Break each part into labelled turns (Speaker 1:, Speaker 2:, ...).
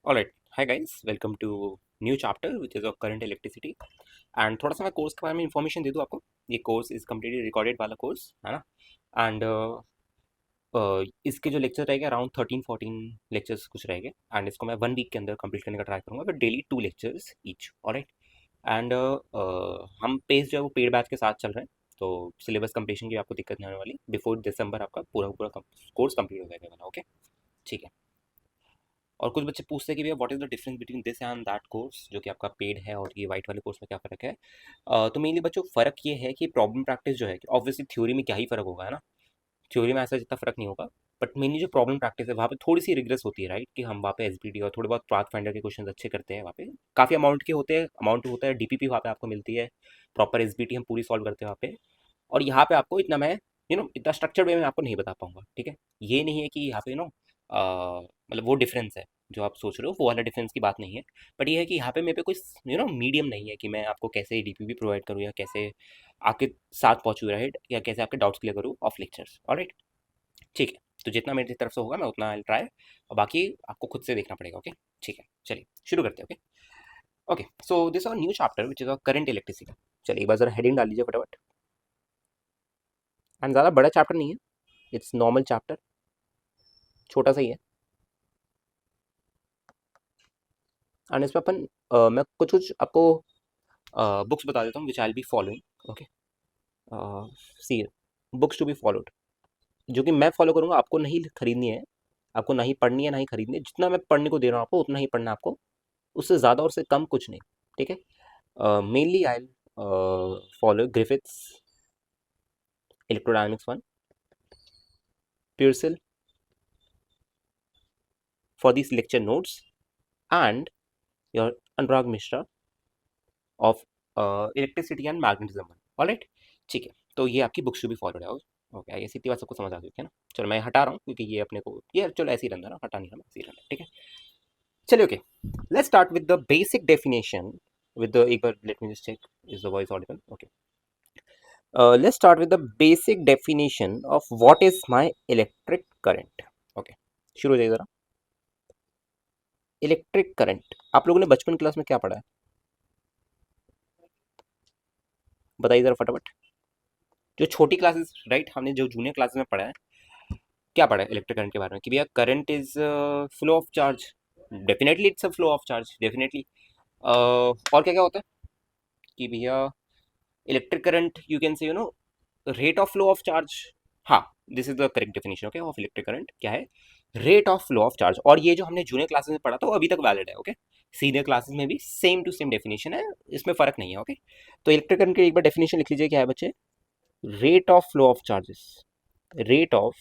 Speaker 1: Alright, hi guys, welcome to new chapter which is of current electricity. And थोड़ा सा मैं course के बारे में इंफॉर्मेशन दे दूँ आपको। ये कोर्स इज़ कम्प्लीटली रिकॉर्डेड वाला कोर्स है ना। एंड इसके जो लेक्चर रहेंगे अराउंड 13-14 लेक्चर्स कुछ रहेंगे। एंड इसको मैं 1 वीक के अंदर कंप्लीट करने का ट्राई करूँगा, but daily 2 lectures each. Alright. And हम पेस जो है वो पेड बैच के साथ चल रहे हैं, तो सिलेबस कंप्लीशन की आपको दिक्कत नहीं होने वाली। बिफोर दिसंबर आपका पूरा पूरा कोर्स कंप्लीट हो जाएगा। ओके, ठीक है। और कुछ बच्चे पूछते हैं कि भैया what is the difference between this and that course, जो कि आपका पेड है, और ये वाइट वाले कोर्स में क्या फ़र्क है। तो मेनली बच्चों फ़र्क ये है कि प्रॉब्लम प्रैक्टिस जो है, कि ऑब्वियसली थ्योरी में क्या ही फ़र्क होगा, है ना। थ्योरी में ऐसा जितना फ़र्क नहीं होगा, बट मेनली जो प्रॉब्लम प्रैक्टिस है वहाँ पे थोड़ी सी रिग्रेस होती है, राइट। कि हम वहाँ पे एसपीडी और थोड़े बहुत पाथ फाइंडर के क्वेश्चन अच्छे करते हैं। वहाँ पे काफ़ी अमाउंट के होते हैं, अमाउंट होता है, डीपीपी वहाँ पे आपको मिलती है, प्रॉपर एसबीटी हम पूरी सॉल्व करते हैं वहाँ पे। और यहाँ पे आपको इतना मैं इतना स्ट्रक्चर्ड वे में आपको नहीं बता पाऊंगा, ठीक है। ये नहीं है कि यहाँ पे मतलब वो डिफरेंस है जो आप सोच रहे हो, वो वाला डिफरेंस की बात नहीं है। बट ये है कि यहाँ पे मेरे पे कोई मीडियम नहीं है कि मैं आपको कैसे डीपीपी प्रोवाइड करूँ, या कैसे आपके साथ पहुँचूँ, राइट, या कैसे आपके डाउट्स क्लियर करूँ ऑफ लेक्चर्स। ऑलराइट, ठीक है। तो जितना मेरी तरफ से होगा मैं उतना ट्राई, और बाकी आपको खुद से देखना पड़ेगा। ओके, ठीक है, चलिए शुरू करते हैं। Okay okay, so this our new chapter which is a current electricity. चलिए एक बार जरा हेडिंग डाल लीजिए फटाफट। एंड ज़्यादा बड़ा चैप्टर नहीं है, इट्स नॉर्मल चैप्टर, छोटा सा ही है। एंड इसमें अपन मैं कुछ कुछ आपको बुक्स बता देता हूँ which I be following. Okay, see books to be followed, जो कि मैं फॉलो करूँगा, आपको नहीं खरीदनी है, आपको नहीं पढ़नी है, ना ही खरीदनी है। जितना मैं पढ़ने को दे रहा हूँ आपको उतना ही पढ़ना है आपको, उससे ज़्यादा और उससे कम कुछ नहीं, ठीक है। Mainly I follow Griffiths, electrodynamics 1, Pearsall for these lecture notes, and your Anurag Mishra of electricity and magnetism. Alright, ठीक है। तो ये आपकी बुक्स टू बी फॉलोड है। ओके, आई गेस इतनी बात सबको समझ आ गई है ना। चलो मैं हटा रहा हूँ, क्योंकि ये अपने को ये चलो ऐसे ही रहना ना, हटा नहीं रहा, ऐसे ही रहना, ठीक है। चलिए okay, let's start with the basic definition with the, एक बार let me just check is the voice audible. Okay, let's start with the basic definition of what is my electric current. Okay, शुरू हो जाइए जरा। Electric current आप लोगों ने बचपन क्लास में क्या पढ़ा है, बताइए जरा फटाफट। जो छोटी क्लासेस, राइट, हमने जो जूनियर क्लासेस में पढ़ा है, क्या पढ़ा है इलेक्ट्रिक करंट के बारे में, कि भैया current is flow of charge. Definitely it's a flow of charge, definitely. और क्या क्या होता है कि भैया electric current, you can say rate of flow of charge. हाँ, this is the correct definition okay of electric current, क्या है, rate of flow of charge. और ये जो हमने जूनियर क्लासेस में पढ़ा था वो अभी तक वैलिड है। ओके, सीनियर क्लासेस में भी सेम टू सेम डेफिनेशन है, इसमें फर्क नहीं है। ओके, तो इलेक्ट्रिक करंट की एक बार डेफिनेशन लिख लीजिए, क्या है बच्चे, rate of flow of charges, rate of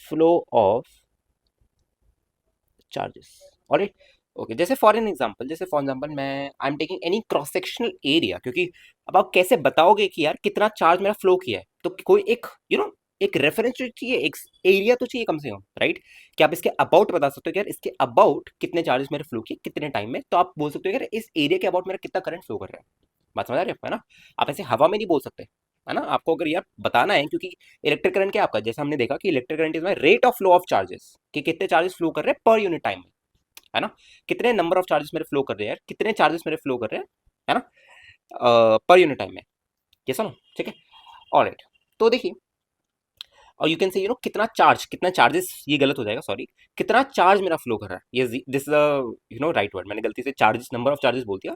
Speaker 1: flow of charges. Alright, okay. जैसे फॉर एग्जांपल मैं I am taking any cross sectional area, क्योंकि अब आप कैसे बताओगे कि यार कितना चार्ज मेरा फ्लो किया है, तो कोई एक एक रेफरेंस तो चाहिए, एक एरिया तो चाहिए कम से कम, राइट। कि आप इसके अबाउट बता सकते हो कि यार इसके अबाउट कितने चार्जेस मेरे फ्लो किए कितने टाइम में, तो आप बोल सकते हो कि यार इस एरिया के अबाउट मेरा कितना करंट फ्लो कर रहा है। बात समझ आ रही है आपको, है ना। आप ऐसे हवा में नहीं बोल सकते, है ना। आपको अगर यार बताना है, क्योंकि इलेक्ट्रिक करंट क्या आपका, जैसे हमने देखा कि electric current is my rate of flow of charges, कि कितने चार्जेस फ्लो कर रहे हैं पर यूनिट टाइम में, है ना। कितने नंबर ऑफ चार्जेस मेरे फ्लो कर रहे हैं यार, कितने चार्जेस मेरे फ्लो कर रहे हैं, है ना, पर यूनिट टाइम में। ये सुनो, ठीक है। ऑलराइट, तो देखिए, और यू कैन से कितना चार्ज, कितना चार्जेस, ये गलत हो जाएगा, सॉरी। कितना चार्ज मेरा फ्लो कर रहा है, ये दिस राइट वर्ड, मैंने गलती से चार्जेस, नंबर ऑफ चार्जेस बोल दिया,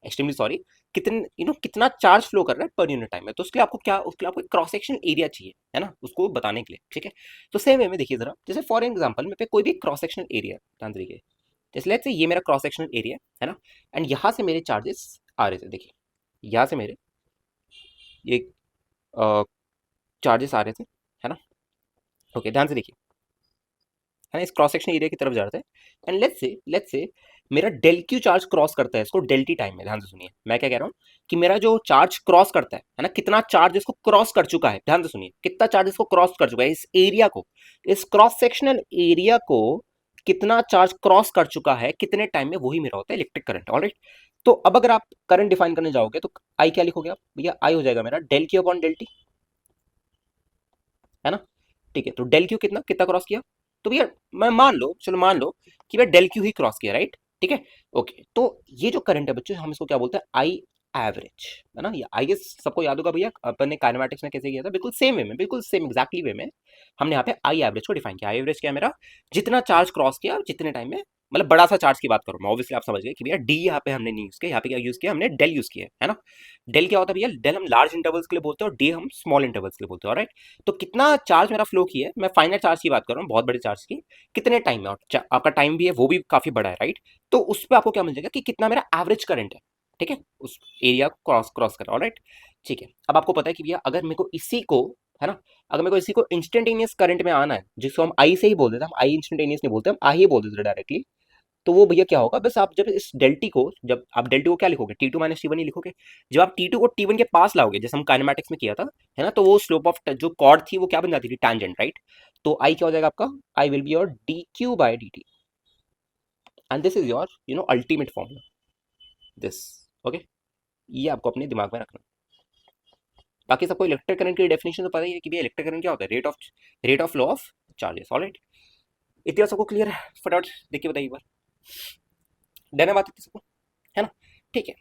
Speaker 1: एक्सट्रीमली सॉरी। कितने कितना चार्ज फ्लो कर रहा है पर यूनिट टाइम में, तो उसके लिए आपको क्या, उसके लिए आपको क्रॉस सेक्शन एरिया चाहिए, है ना, उसको बताने के लिए, ठीक है। तो सेम वे में देखिए जरा, जैसे फॉर एग्जांपल मेरे पे कोई भी क्रॉस सेक्शन एरिया, ध्यान दीजिए, जैसे लेट्स से ये मेरा क्रॉस सेक्शनल एरिया है ना, एंड यहाँ से मेरे चार्जेस आ रहे थे, देखिए यहाँ से मेरे ये चार्जेस आ रहे थे, है ना। ओके, ध्यान से देखिए, है ना, इस क्रॉस सेक्शन एरिया की तरफ जा रहे थे। एंड लेट्स से मेरा डेल क्यू चार्ज क्रॉस करता है इसको डेल टी टाइम में। ध्यान से सुनिए, मैं क्या कह रहा हूँ, कि मेरा जो चार्ज क्रॉस करता है ना, कितना चार्ज इसको क्रॉस कर चुका है, ध्यान से सुनिए, कितना चार्ज इसको क्रॉस कर चुका है, इस एरिया को, इस क्रॉस सेक्शनल एरिया को कितना चार्ज क्रॉस कर चुका है कितने टाइम में, वही मेरा होता है इलेक्ट्रिक करंट। ऑलराइट, तो अब अगर आप करंट डिफाइन करने जाओगे तो आई क्या लिखोगे आप भैया, आई हो जाएगा मेरा del q upon del t, है ना। ठीक है, तो डेल क्यू कितना कितना क्रॉस किया, तो भैया मैं मान लो, चलो मान लो कि भैया डेल क्यू ही क्रॉस किया, राइट? ठीक है, ओके। तो ये जो करंट है बच्चों, हम इसको क्या बोलते हैं? आई एवरेज, है ना? ये आई गेस सबको याद होगा भैया, अपन ने काइनेमैटिक्स में कैसे किया था, बिल्कुल सेम वे में, बिल्कुल सेम एग्जैक्टली वे में हमने यहाँ पे आई एवरेज को डिफाइन किया। आई एवरेज क्या है मेरा? जितना चार्ज क्रॉस किया जितने टाइम में, मतलब बड़ा सा चार्ज की बात करूँ मैं, ऑब्वियसली आप समझ गए कि भैया डी यहाँ पे हमने नहीं यूज किया, यहाँ पे क्या यूज किया हमने? डेल यूज किया है ना? डेल क्या होता है भैया? डेल हम लार्ज इंटरवल्स के लिए बोलते हैं और डी हम स्मॉल इंटरवल्स के लिए बोलते हैं, राइट? तो कितना चार्ज मेरा फ्लो किया है, मैं फाइनल चार्ज की बात कर रहा हूँ, बहुत बड़े चार्ज की, कितने टाइम में, और आपका टाइम भी है वो भी काफी बड़ा है, राइट? तो उस पर आपको क्या मिल जाएगा कि कितना मेरा एवरेज करंट है, ठीक है, उस एरिया को क्रॉस क्रॉस कर, ऑलराइट? ठीक है, अब आपको पता है कि भैया अगर मेरे को इसी को, है ना, अगर मेरे को इसी को इंस्टेंटेनियस करंट में आना है, जिसको हम आई से ही बोल देते हैं, हम आई इंस्टेंटेनियस नहीं बोलते, हम आई ही बोल देते हैं डायरेक्टली, तो वो भैया क्या होगा? बस आप जब इस डेल्टी को, जब आप डेल्टी को क्या लिखोगे? T two minus T one ही लिखोगे। जब आप टी टू को टी वन के पास लाओगे, जैसे हम काइनेमैटिक्स में किया था, है ना, तो वो स्लोप ऑफ जो कॉर्ड थी वो क्या बन जाती थी? Tangent, right? तो आई क्या हो जाएगा आपका? I will be your D Q by D T, and this is your ultimate formula, this, okay? ये आपको अपने दिमाग में रखना। बाकी सबको इलेक्ट्रिक करंट की डेफिनेशन तो पता ही है कि भैया इलेक्ट्रिक करंट क्या होता है? Rate of flow of charges, alright? इतना सबको क्लियर है? फटाफट देखिए बताइए एक बार, डन है बात इतनी सबको, है ना? ठीक है,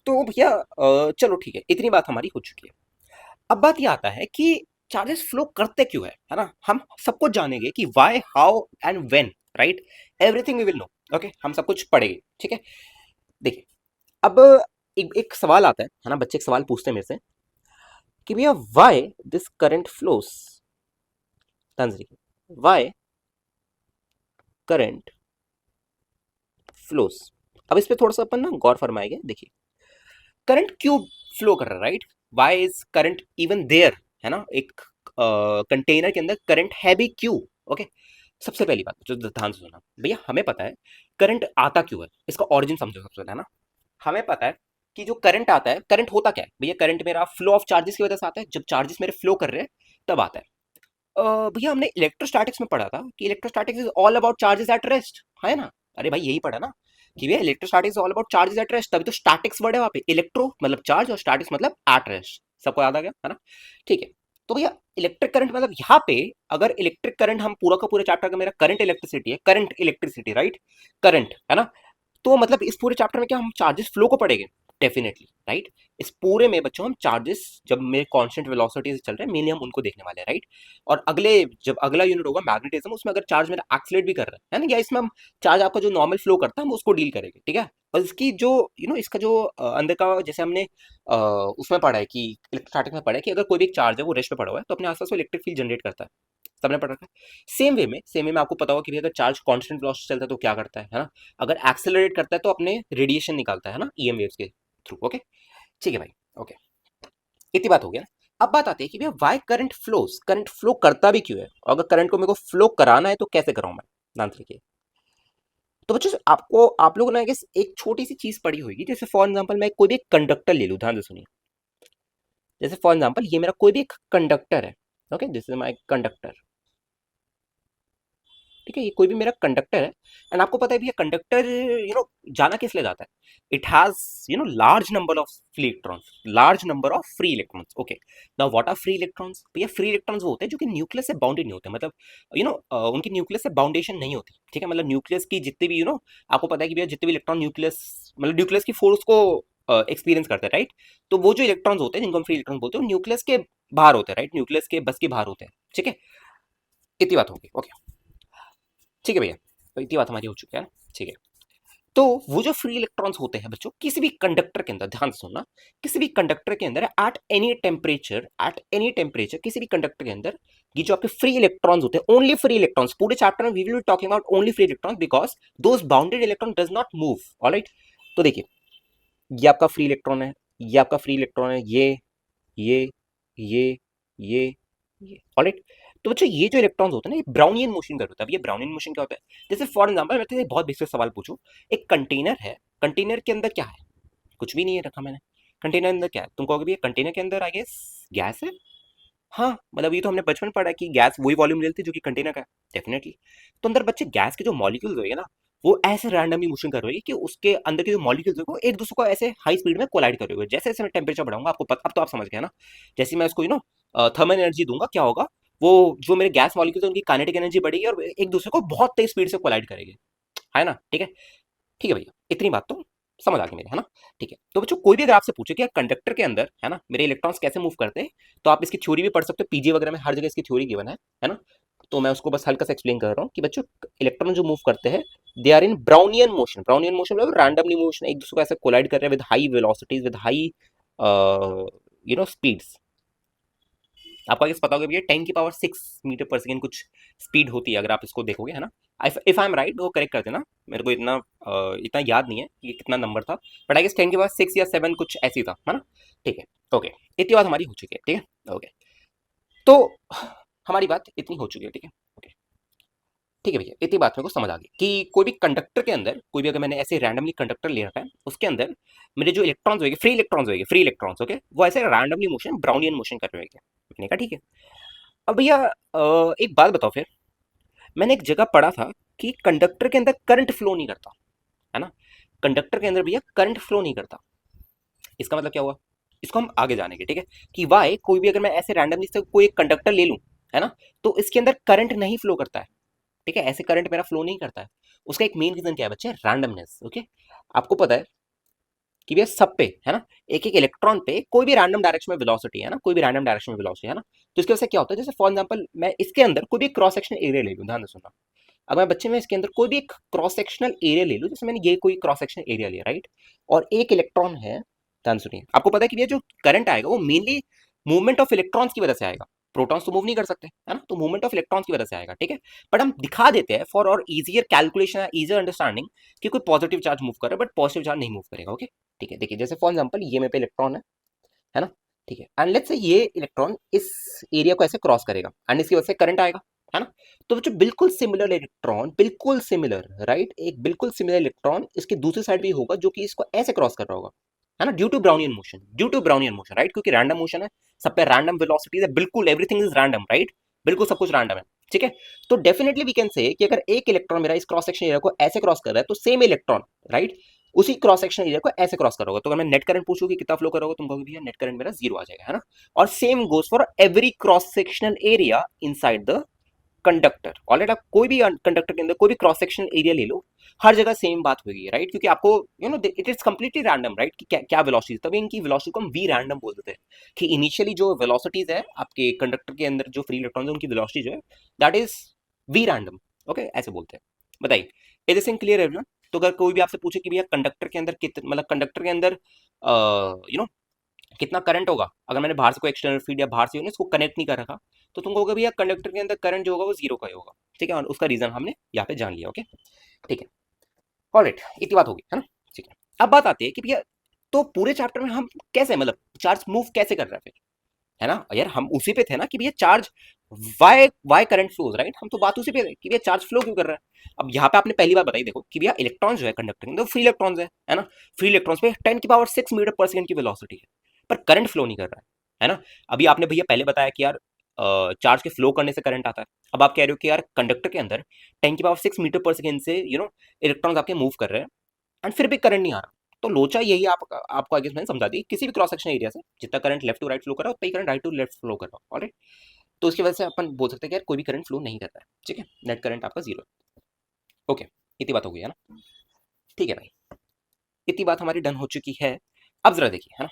Speaker 1: तो भैया चलो ठीक है, इतनी बात हमारी हो चुकी है। अब बात ये आता है कि चार्जेस फ्लो करते क्यों है ना? हम सब कुछ जानेंगे कि why, how and when, right? Everything we will know, okay? हम सब कुछ पढ़ेंगे, ठीक है? देखिए, अब एक सवाल आता है ना, बच्चे एक सवाल पूछते हैं मेरे से कि भैया why this current flows, why current flows. अब इस पे थोड़ा सा अपन ना गौर फरमाएंगे। देखिए, करंट क्यों फ्लो कर रहा है, right? Why is current even there, है ना? एक कंटेनर के अंदर करंट है भी क्यों? ओके, सबसे पहली बात जो ध्यान से सुना भैया, हमें पता है करंट आता क्यों है, इसका ऑरिजिन समझो सबसे पहले, है ना? हमें पता है कि जो करंट आता है, करंट होता क्या है भैया? करंट मेरा फ्लो ऑफ चार्जेस की वजह से आता है, जब चार्जेस मेरे फ्लो कर रहे हैं तब आता है। भैया हमने इलेक्ट्रोस्टैटिक्स में पढ़ा था कि electrostatics is all about charges at rest, है ना? अरे भाई यही पढ़ा ना कि भैया electrostatics all about charges at rest, तभी तो स्टैटिक्स वर्ड है वहां पे। इलेक्ट्रो मतलब चार्ज और स्टैटिक्स मतलब एट रेस्ट, सबको याद आ गया, है ना? ठीक है, तो भैया इलेक्ट्रिक करंट मतलब यहाँ पे, अगर इलेक्ट्रिक करंट, हम पूरा का पूरा चैप्टर का मेरा करंट इलेक्ट्रिसिटी है, करंट इलेक्ट्रिसिटी, राइट? करंट, है ना? तो मतलब इस पूरे चैप्टर में क्या हम चार्जेस फ्लो को पढ़ेंगे? Definitely, right? इस पूरे में बच्चों हम चार्जेस, जब मेरे कांस्टेंट वेलोसिटी से चल रहे हैं मेनली, हम उनको देखने वाले हैं, राइट? और अगले, जब अगला यूनिट होगा मैग्नेटिज्म, उसमें अगर चार्ज मेरा एक्सलेट भी कर रहा है ना, या इसमें हम चार्ज आपका जो नॉर्मल फ्लो करता है हम उसको डील करेंगे, ठीक है? और इसकी जो इसका जो अंदर का, जैसे हमने उसमें पढ़ा है कि इलेक्ट्रोस्टैटिक में पढ़ा है कि अगर कोई भी एक चार्ज है वो रेस्ट पे पड़ा हुआ है तो अपने आसपास वो इलेक्ट्रिक फील्ड जनरेट करता है, सबने पढ़ रखा है। सेम वे में आपको पता होगा कि भैया अगर चार्ज कांस्टेंट वेलोसिटी से चलता है तो क्या करता है ना? अगर एक्सेलरेट करता है तो अपने रेडिएशन निकालता है ना, ईएम वेव्स के थ्रू, ओके? ठीक है भाई, ओके, इतनी बात हो गया ना। अब बात आती है कि भैया why current flows, current flow करता भी क्यों है, और अगर करंट को मेरे को फ्लो कराना है तो कैसे कराऊं मैं? ध्यान से देखिए। तो बच्चों आपको, आप लोगों ने एक छोटी सी चीज पढ़ी होगी, जैसे फॉर एग्जांपल मैं कोई भी एक कंडक्टर ले लूं, ध्यान से सुनिए। जैसे फॉर एग्जांपल ये मेरा कोई भी एक कंडक्टर है, okay, this is my conductor, ठीक है? ये कोई भी मेरा कंडक्टर है, एंड आपको पता है भैया कंडक्टर जाना किस लिए जाता है? It has large number of free electrons, large number of free electrons, okay? Now what are free electrons? भैया फ्री इलेक्ट्रॉन्स वो होते हैं जो कि न्यूक्लियस से बाउंडेड नहीं होते, मतलब उनकी न्यूक्लियस से बाउंडेशन नहीं होती, ठीक है? मतलब न्यूक्लियस की जितनी भी आपको पता है कि भैया जितने भी इलेक्ट्रॉन न्यूक्लियस, मतलब न्यूक्लियस की फोर्स को एक्सपीरियंस करते हैं, राइट? तो वो जो इलेक्ट्रॉन्स होते हैं जिनको हम फ्री इलेक्ट्रॉन बोलते हैं, न्यूक्लियस के बाहर होते हैं, राइट? न्यूक्लियस के बस के बाहर होते हैं, ठीक है? इतनी बात होगी, ओके? ठीक है भैया, तो इतनी बात हमारी हो चुकी है ना, ठीक है? तो वो जो फ्री इलेक्ट्रॉन्स होते हैं बच्चों किसी भी कंडक्टर के अंदर, ध्यान से सुनना, किसी भी कंडक्टर के अंदर एट एनी टेम्परेचर किसी भी कंडक्टर के अंदर ये जो आपके फ्री इलेक्ट्रॉन्स होते हैं, ओनली फ्री इलेक्ट्रॉन्स, पूरे चैप्टर में we will be talking about only free electrons because those bounded electron does not move, alright? तो देखिए, ये आपका फ्री इलेक्ट्रॉन है, ये आपका फ्री इलेक्ट्रॉन है, ये ये ये ये, ऑलराइट? तो बच्चों ये जो इलेक्ट्रॉन्स होते हैं ना, ये ब्राउनियन मोशन कर होता है। अब ये ब्राउनियन मोशन क्या होता है? जैसे फॉर एग्जांपल मैं तुझे बहुत बेसिक सवाल पूछूं, एक कंटेनर है, कंटेनर के अंदर क्या है? कुछ भी नहीं है रखा मैंने। कंटेनर अंदर क्या है? तुम कहोगे भैया कंटेनर के अंदर आई गेस गैस है। हाँ, मतलब ये तो हमने बचपन में पढ़ा है कि गैस वही वॉल्यूम लेती है जो कि कंटेनर का है, डेफिनेटली। तो अंदर बच्चे गैस के जो मॉलिक्यूल्स होंगे ना, वो ऐसे रैंडमली मोशन कर रहे हैं कि उसके अंदर के जो मॉलिक्यूल्स होंगे वो एक दूसरे को ऐसे हाई स्पीड में कोलाइड कर रहे होंगे। जैसे जैसे मैं टेम्परेचर बढ़ाऊंगा, आपको अब तो आप समझ गए ना, जैसे मैं इसको थर्मल एनर्जी दूंगा क्या होगा? वो जो मेरे गैस मॉलिक्यूल्स उनकी काइनेटिक एनर्जी बढ़ेगी और एक दूसरे को बहुत तेज स्पीड से कोलाइड करेंगे, है ना? ठीक है भैया, इतनी बात तो समझ आ गई मेरे, है ना? ठीक है, तो बच्चों कोई भी अगर आपसे पूछे कि यार कंडक्टर के अंदर, है ना, मेरे इलेक्ट्रॉन्स कैसे मूव करते हैं, तो आप इसकी थ्योरी भी पढ़ सकते हो, पीजी वगैरह में हर जगह इसकी थ्योरी गिवन है ना? तो मैं उसको बस हल्का सा एक्सप्लेन कर रहा हूँ कि बच्चों इलेक्ट्रॉन जो मूव करते हैं, they are in Brownian motion. Brownian motion मतलब रैंडमली मोशन, एक दूसरे को ऐसे कोलाइड कर रहे हैं with high velocities, with high speeds. आपको आगे पता होगा भैया 10⁶मीटर पर सेकेंड कुछ स्पीड होती है अगर आप इसको देखोगे, है ना? इफ आई एम राइट वो करेक्ट कर देना, मेरे को इतना याद नहीं है कि कितना नंबर था, बट आई गेस 10⁶ या 7 कुछ ऐसी था, है ना? ठीक है, ओके, इतनी बात हमारी हो चुकी है, ठीक है, ओके। तो हमारी बात इतनी हो चुकी है, ठीक है, ओके। ठीक है भैया, इतनी बात मेरे को समझ आ गई कि कोई भी कंडक्टर के अंदर, कोई भी अगर मैंने ऐसे रैंडमली कंडक्टर ले रखा है, उसके अंदर मेरे जो इलेक्ट्रॉन्स होंगे, फ्री इलेक्ट्रॉन्स, ओके, वो ऐसे रैंडमली मोशन, ब्राउनियन मोशन कर रहे होंगे। मैंने कहा ठीक है। अब भैया एक बात बताओ फिर, मैंने एक जगह पढ़ा था कि कंडक्टर के अंदर करंट फ्लो नहीं करता, है ना? कंडक्टर के अंदर भैया करंट फ्लो नहीं करता, इसका मतलब क्या हुआ? इसको हम आगे जानेंगे, ठीक है, कि वाई कोई भी अगर मैं ऐसे रैंडमली से कोई एक कंडक्टर ले लूं, है ना, तो इसके अंदर करंट नहीं फ्लो करता है, ठीक है, ऐसे करंट मेरा फ्लो नहीं करता है। उसका एक मेन रीजन क्या है बच्चे? Randomness, okay. आपको पता है कि भैया सब पे, है ना, एक एक इलेक्ट्रॉन पे कोई भी रैंडम डायरेक्शन में वेलोसिटी है ना, कोई भी रैंडम डायरेक्शन में वेलोसिटी है ना, तो इसकी वजह से क्या होता है, जैसे फॉर एग्जांपल मैं इसके अंदर कोई भी क्रॉस सेक्शनल एरिया ले लूं, ध्यान से सुनना। अब मैं बच्चे में इसके अंदर कोई भी एक क्रॉस सेक्शनल एरिया ले लूं, जैसे मैंने ये कोई क्रॉस सेक्शनल एरिया लिया, राइट, और एक इलेक्ट्रॉन है, ध्यान सुनिए, आपको पता है कि ये जो करंट आएगा वो मेनली मूवमेंट ऑफ इलेक्ट्रॉन्स की वजह से आएगा। प्रोटॉन्स तो मूव नहीं कर सकते, है ना, तो मूवमेंट ऑफ इलेक्ट्रॉन्स की वजह से आएगा, ठीक है। बट हम दिखा देते हैं फॉर और इजियर कैलकुलेशन, इजियर अंडरस्टैंडिंग, कि कोई पॉजिटिव चार्ज मूव कर रहा है बट पॉजिटिव चार्ज नहीं मूव करेगा, ओके। ठीक है, देखिए जैसे फॉर एग्जाम्पल ये मेरे पे इलेक्ट्रॉन है ना, ठीक है, एंड लेट्स से ये इलेक्ट्रॉन इस एरिया को ऐसे क्रॉस करेगा एंड इसकी वजह से करंट आएगा, है ना? तो बच्चों बिल्कुल सिमिलर इलेक्ट्रॉन, बिल्कुल सिमिलर, राइट, एक बिल्कुल सिमिलर इलेक्ट्रॉन इसके दूसरी साइड भी होगा जो कि इसको ऐसे क्रॉस कर रहा होगा, है ना, due to Brownian motion, right, क्योंकि रैंडम मोशन है, सब पे रैंडम वेलोसिटीज है, बिल्कुल एवरीथिंग इज रैंडम, राइट, बिल्कुल सब कुछ रैंडम है, ठीक है। तो डेफिनेटली वी कैन से कि अगर एक इलेक्ट्रॉन मेरा इस क्रॉस सेक्शन एरिया को ऐसे क्रॉस कर रहा है, तो सेम इलेक्ट्रॉन, राइट, उसी क्रॉस सेक्शन एरिया को ऐसे क्रॉस करोगे, तो अगर मैं नेट करंट पूछूं कि कितना फ्लो करोगे, तुम कहोगे भैया नेट करंट मेरा 0 आ जाएगा, है ना? और same goes for every cross sectional area inside the conductor. Already आप कोई भी कंडक्टर के अंदर कोई भी क्रॉस सेक्शनल एरिया ले लो, हर जगह सेम बात होगी, राइट, क्योंकि आपको it is completely random, right, कि क्या वेलोसिटी, तभी इनकी वेलोसिटी को हम वी रैंडम बोल देते हैं, कि इनिशियली जो वेलोसिटीज है आपके कंडक्टर के अंदर, जो फ्री इलेक्ट्रॉन है उनकी वेलोसिटी जो है, that is we random, okay, ऐसे बोलते हैं। बताइए, इज दिस क्लियर एवरीवन? तो अगर कोई भी आपसे पूछे कि भैया कंडक्टर के अंदर कितना, मतलब कंडक्टर के अंदर कितना करंट होगा, अगर मैंने बाहर से कोई एक्सटर्नल फील्ड या बाहर से इसको कनेक्ट नहीं कर रखा, तो तुम कहोगे भैया कंडक्टर के अंदर करंट जो होगा वो 0 का ही होगा, ठीक है, और उसका रीजन हमने यहाँ पे जान लिया, ओके, ठीक है, ऑलराइट, इतनी बात होगी, है ना? ठीक है, अब बात आती है कि भैया तो पूरे चैप्टर में हम कैसे, मतलब चार्ज मूव कैसे कर रहे हैं फिर, है ना? यार हम उसी पे थे ना कि भैया charge, why current flows, right, हम तो बात उसी पे थे कि भैया चार्ज फ्लो क्यों कर रहा है। अब यहाँ पे आपने पहली बार बताई, देखो कि भैया इलेक्ट्रॉन जो है कंडक्टर के अंदर फ्री इलेक्ट्रॉन्स है ना, फ्री इलेक्ट्रॉन्स पे 10⁶मीटर पर सेकेंड की वेलोसिटी है, पर करंट फ्लो नहीं कर रहा है ना? अभी आपने भैया पहले बताया कि यार चार्ज के फ्लो करने से करंट आता है, अब आप कह रहे हो कि यार कंडक्टर के अंदर 10⁻⁶मीटर पर सेकेंड से इलेक्ट्रॉन्स आपके मूव कर रहे हैं एंड फिर भी करंट नहीं आ रहा। तो लोचा यही आपको आगे मैंने समझा दी, किसी भी क्रॉस सेक्शन एरिया से जितना current left to right flow कर रहा है उतना ही current right to left flow कर रहा है, ऑलराइट। तो उसकी वजह से अपन बोल सकते हैं कि यार कोई भी करंट फ्लो नहीं कर रहा है, ठीक है, नेट करंट आपका 0 है, ओके, इतनी बात हो गई है ना? ठीक है भाई, इतनी बात हमारी डन हो चुकी है। अब जरा देखिए, है ना,